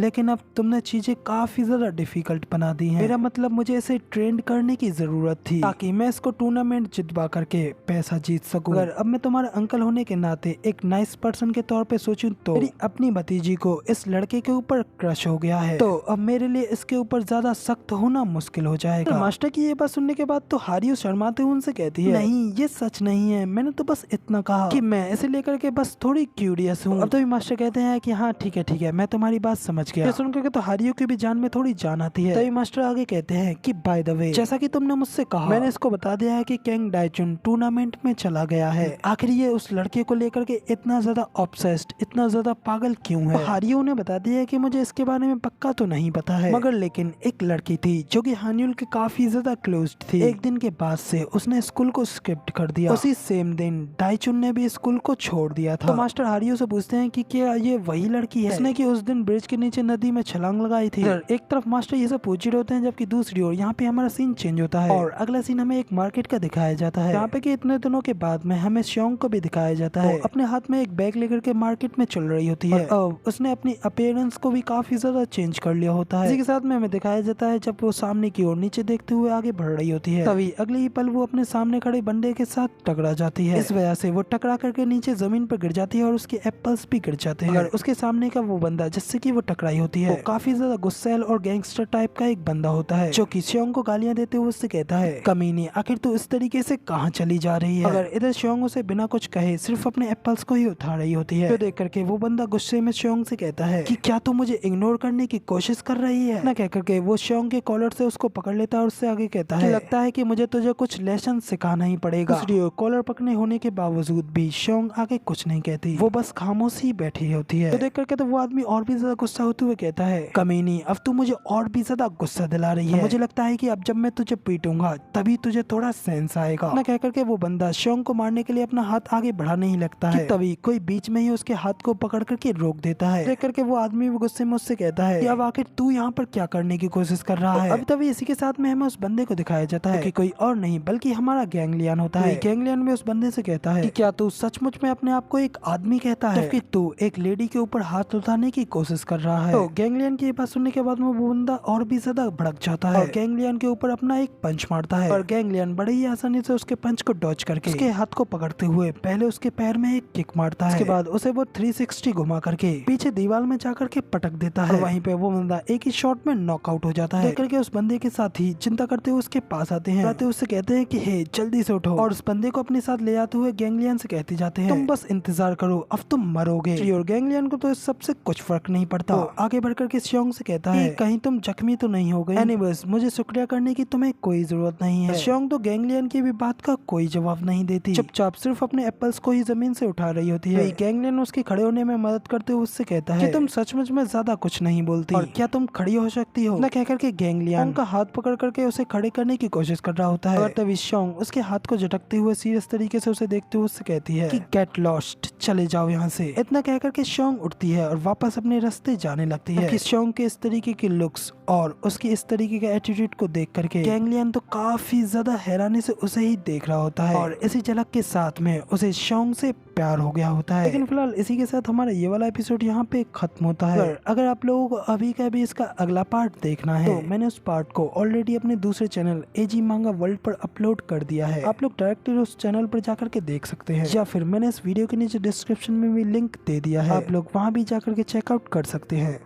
लेकिन अब तुमने चीजें काफी ज्यादा डिफिकल्ट बना दी हैं। मेरा मतलब मुझे इसे ट्रेंड करने की जरूरत थी ताकि मैं इसको टूर्नामेंट जितवा करके पैसा जीत सकूं। अगर अब मैं तुम्हारे अंकल होने के नाते एक नाइस पर्सन के तौर पे सोचूं तो मेरी अपनी भतीजी को इस लड़के के ऊपर क्रश हो गया है, तो अब मेरे लिए इसके ऊपर ज्यादा सख्त होना मुश्किल हो जाएगा। तो मास्टर की ये बात सुनने के बाद तो हारियू शर्माते हुए उनसे कहती है, नहीं ये सच नहीं है, मैंने तो बस इतना कहा कि मैं इसे लेकर के बस थोड़ी क्यूरियस हूँ। अब तो मास्टर कहते हैं कि हाँ ठीक है मैं तुम्हारी बात समझ गया। सुन करके तो हारियू की भी जान में थोड़ी जान आती है। तभी मास्टर आगे कहते हैं कि बाय द वे, जैसा कि तुमने मुझसे कहा, मैंने इसको बता दिया है कि कैंग डाइचुन टूर्नामेंट में चला गया है। आखिर ये उस लड़के को लेकर के इतना ज्यादा ऑब्सेस्ड, इतना ज्यादा पागल क्यों है? तो हारियू ने बता दिया है कि मुझे इसके बारे में पक्का तो नहीं पता है, मगर लेकिन एक लड़की थी जो कि हानियुल के काफी ज्यादा क्लोज थी। एक दिन के बाद से उसने स्कूल को स्किप कर दिया। उसी सेम दिन डाइचुन ने भी स्कूल को छोड़ दिया था। तो मास्टर हारियू से पूछते हैं कि क्या ये वही लड़की है जिसने कि उस दिन ब्रिज के नीचे नदी में छलांग लगाई थी? एक तरफ मास्टर ये सब पूछ रहे होते हैं, जबकि दूसरी ओर यहाँ पे हमारा सीन चेंज होता है और अगला सीन हमें एक मार्केट का दिखाया जाता है। यहाँ पे कि इतने दिनों के बाद में हमें श्योंग को भी दिखाया जाता है, अपने हाथ में एक बैग लेकर के मार्केट में चल रही होती है। उसने अपनी अपीयरेंस को भी काफी ज्यादा चेंज कर लिया होता है। इसी के साथ में हमें दिखाया जाता है जब वो सामने की ओर नीचे देखते हुए आगे बढ़ रही होती है, तभी अगले ही पल वो अपने सामने खड़े बंदे के साथ टकरा जाती है। इस वजह से वो टकरा करके नीचे जमीन पर गिर जाती है और उसके एप्पल्स भी गिर जाते हैं। अगर उसके सामने का वो बंदा जिससे कि वो टकराई होती है, वो काफी ज्यादा गुस्सैल और गैंगस्टर टाइप का एक बंदा होता है जो कि श्योंग को गालियां देते हुए उससे कहता है, कमीनी आखिर तू इस तरीके से कहाँ चली जा रही है? अगर इधर श्योंग उसे बिना कुछ कहे सिर्फ अपने एप्पल्स को ही उठा रही होती है, तो देख करके वो बंदा गुस्से में श्योंग से कहता है कि क्या तू मुझे इग्नोर करने की कोशिश कर रही है? ना कह करके वो श्योंग के कॉलर से उसको पकड़ लेता है और उससे आगे कहता है, लगता है कि मुझे तुझे कुछ लेसन सिखाना ही पड़ेगा। दूसरी ओर कॉलर पकड़ने होने के बावजूद भी श्योंग आगे कुछ नहीं कहती, वो बस खामोश ही बैठी होती है। तो देख करके तो वो आदमी और भी ज्यादा गुस्सा होते हुए कहता है, कमीनी अब तू मुझे और भी ज्यादा गुस्सा दिला रही है, मुझे लगता है कि अब जब मैं तुझे पीटूंगा तभी तुझे थोड़ा सेंस आएगा। ना कह करके वो बंदा श्योंग को मारने के लिए अपना हाथ आगे बढ़ाने ही लगता है, तभी कोई बीच में ही उसके हाथ को पकड़ करके रोक देता है। देख करके वो आदमी भी गुस्से में उससे कहता है कि अब आखिर तू यहाँ पर क्या करने की कोशिश कर रहा है? अब तभी इसी के साथ में हमें उस बंदे को दिखाया जाता है कि कोई और नहीं बल्कि हमारा गैंगलियन होता है। गैंगलियन भी उस बंदे से कहता है कि क्या तू सचमुच में अपने आप को एक आदमी कहता है जबकि तू एक लेडी के ऊपर हाथ उठाने की कोशिश कर रहा है? तो गैंगलियन की बात सुनने के बाद वो बंदा और भी ज्यादा भड़क जाता है और गैंगलियन के ऊपर अपना एक पंच मारता है और गैंगलियन बड़े ही आसानी से उसके पंच को डॉच करके उसके हाथ को पकड़ते हुए पहले उसके पैर में एक किक मारता है, उसके बाद उसे वो 360 घुमा करके पीछे दीवार में जाकर के पटक देता है। वहीं पे वो बंदा एक ही शॉट में नॉकआउट हो जाता है। देख करके उस बंदे के साथ ही चिंता करते हुए उसके पास आते हैं, उससे कहते हैं कि हे जल्दी से उठो, और उस बंदे को अपने साथ ले जाते हुए गैंगलियन से कहते जाते हैं, तुम बस इंतजार करो अब तुम मरोगे। और गैंगलियन को तो इस सबसे कुछ फर्क नहीं पड़ता, आगे बढ़कर के श्योंग से कहता है कहीं तुम जख्मी तो नहीं हो गई? एनीवेज मुझे शुक्रिया करने की तुम्हें कोई जरूरत नहीं है। श्योंग तो गैंगलियन की भी बात का कोई जवाब नहीं देती, चुपचाप सिर्फ अपने एप्पल्स को ही जमीन से उठा रही होती है। गैंगलियन उसके खड़े होने में मदद करते हुए उससे कहता है कि तुम सचमुच में ज्यादा कुछ नहीं बोलती और क्या तुम खड़ी हो सकती हो? ना कहकर के गैंगलियन का हाथ पकड़ करके उसे खड़े करने की कोशिश कर रहा होता है और तभी शोंग उसके हाथ को झटकते हुए सीरियस तरीके से उसे देखते हुए उससे कहती है कि गेट लॉस्ट, चले जाओ यहाँ से। इतना कहकर के शोंग उठती है और वापस अपने रास्ते जाने लगती है। कि शोंग के इस तरीके की लुक्स और उसके इस तरीके के एटीट्यूड को देख करके गैंग लियन तो काफी ज्यादा हैरानी से उसे ही देख रहा होता है और इसी झलक के साथ में उसे शोंग से प्यार हो गया होता है। लेकिन फिलहाल इसी के साथ हमारा ये वाला एपिसोड यहाँ पे खत्म होता है। अगर आप लोगों को अभी का भी इसका अगला पार्ट देखना है तो मैंने उस पार्ट को ऑलरेडी अपने दूसरे चैनल एजी मांगा वर्ल्ड पर अपलोड कर दिया है। आप लोग डायरेक्टली उस चैनल पर जाकर के देख सकते हैं या फिर मैंने इस वीडियो के नीचे डिस्क्रिप्शन में भी लिंक दे दिया है, आप लोग वहाँ भी जाकर के चेकआउट कर सकते हैं।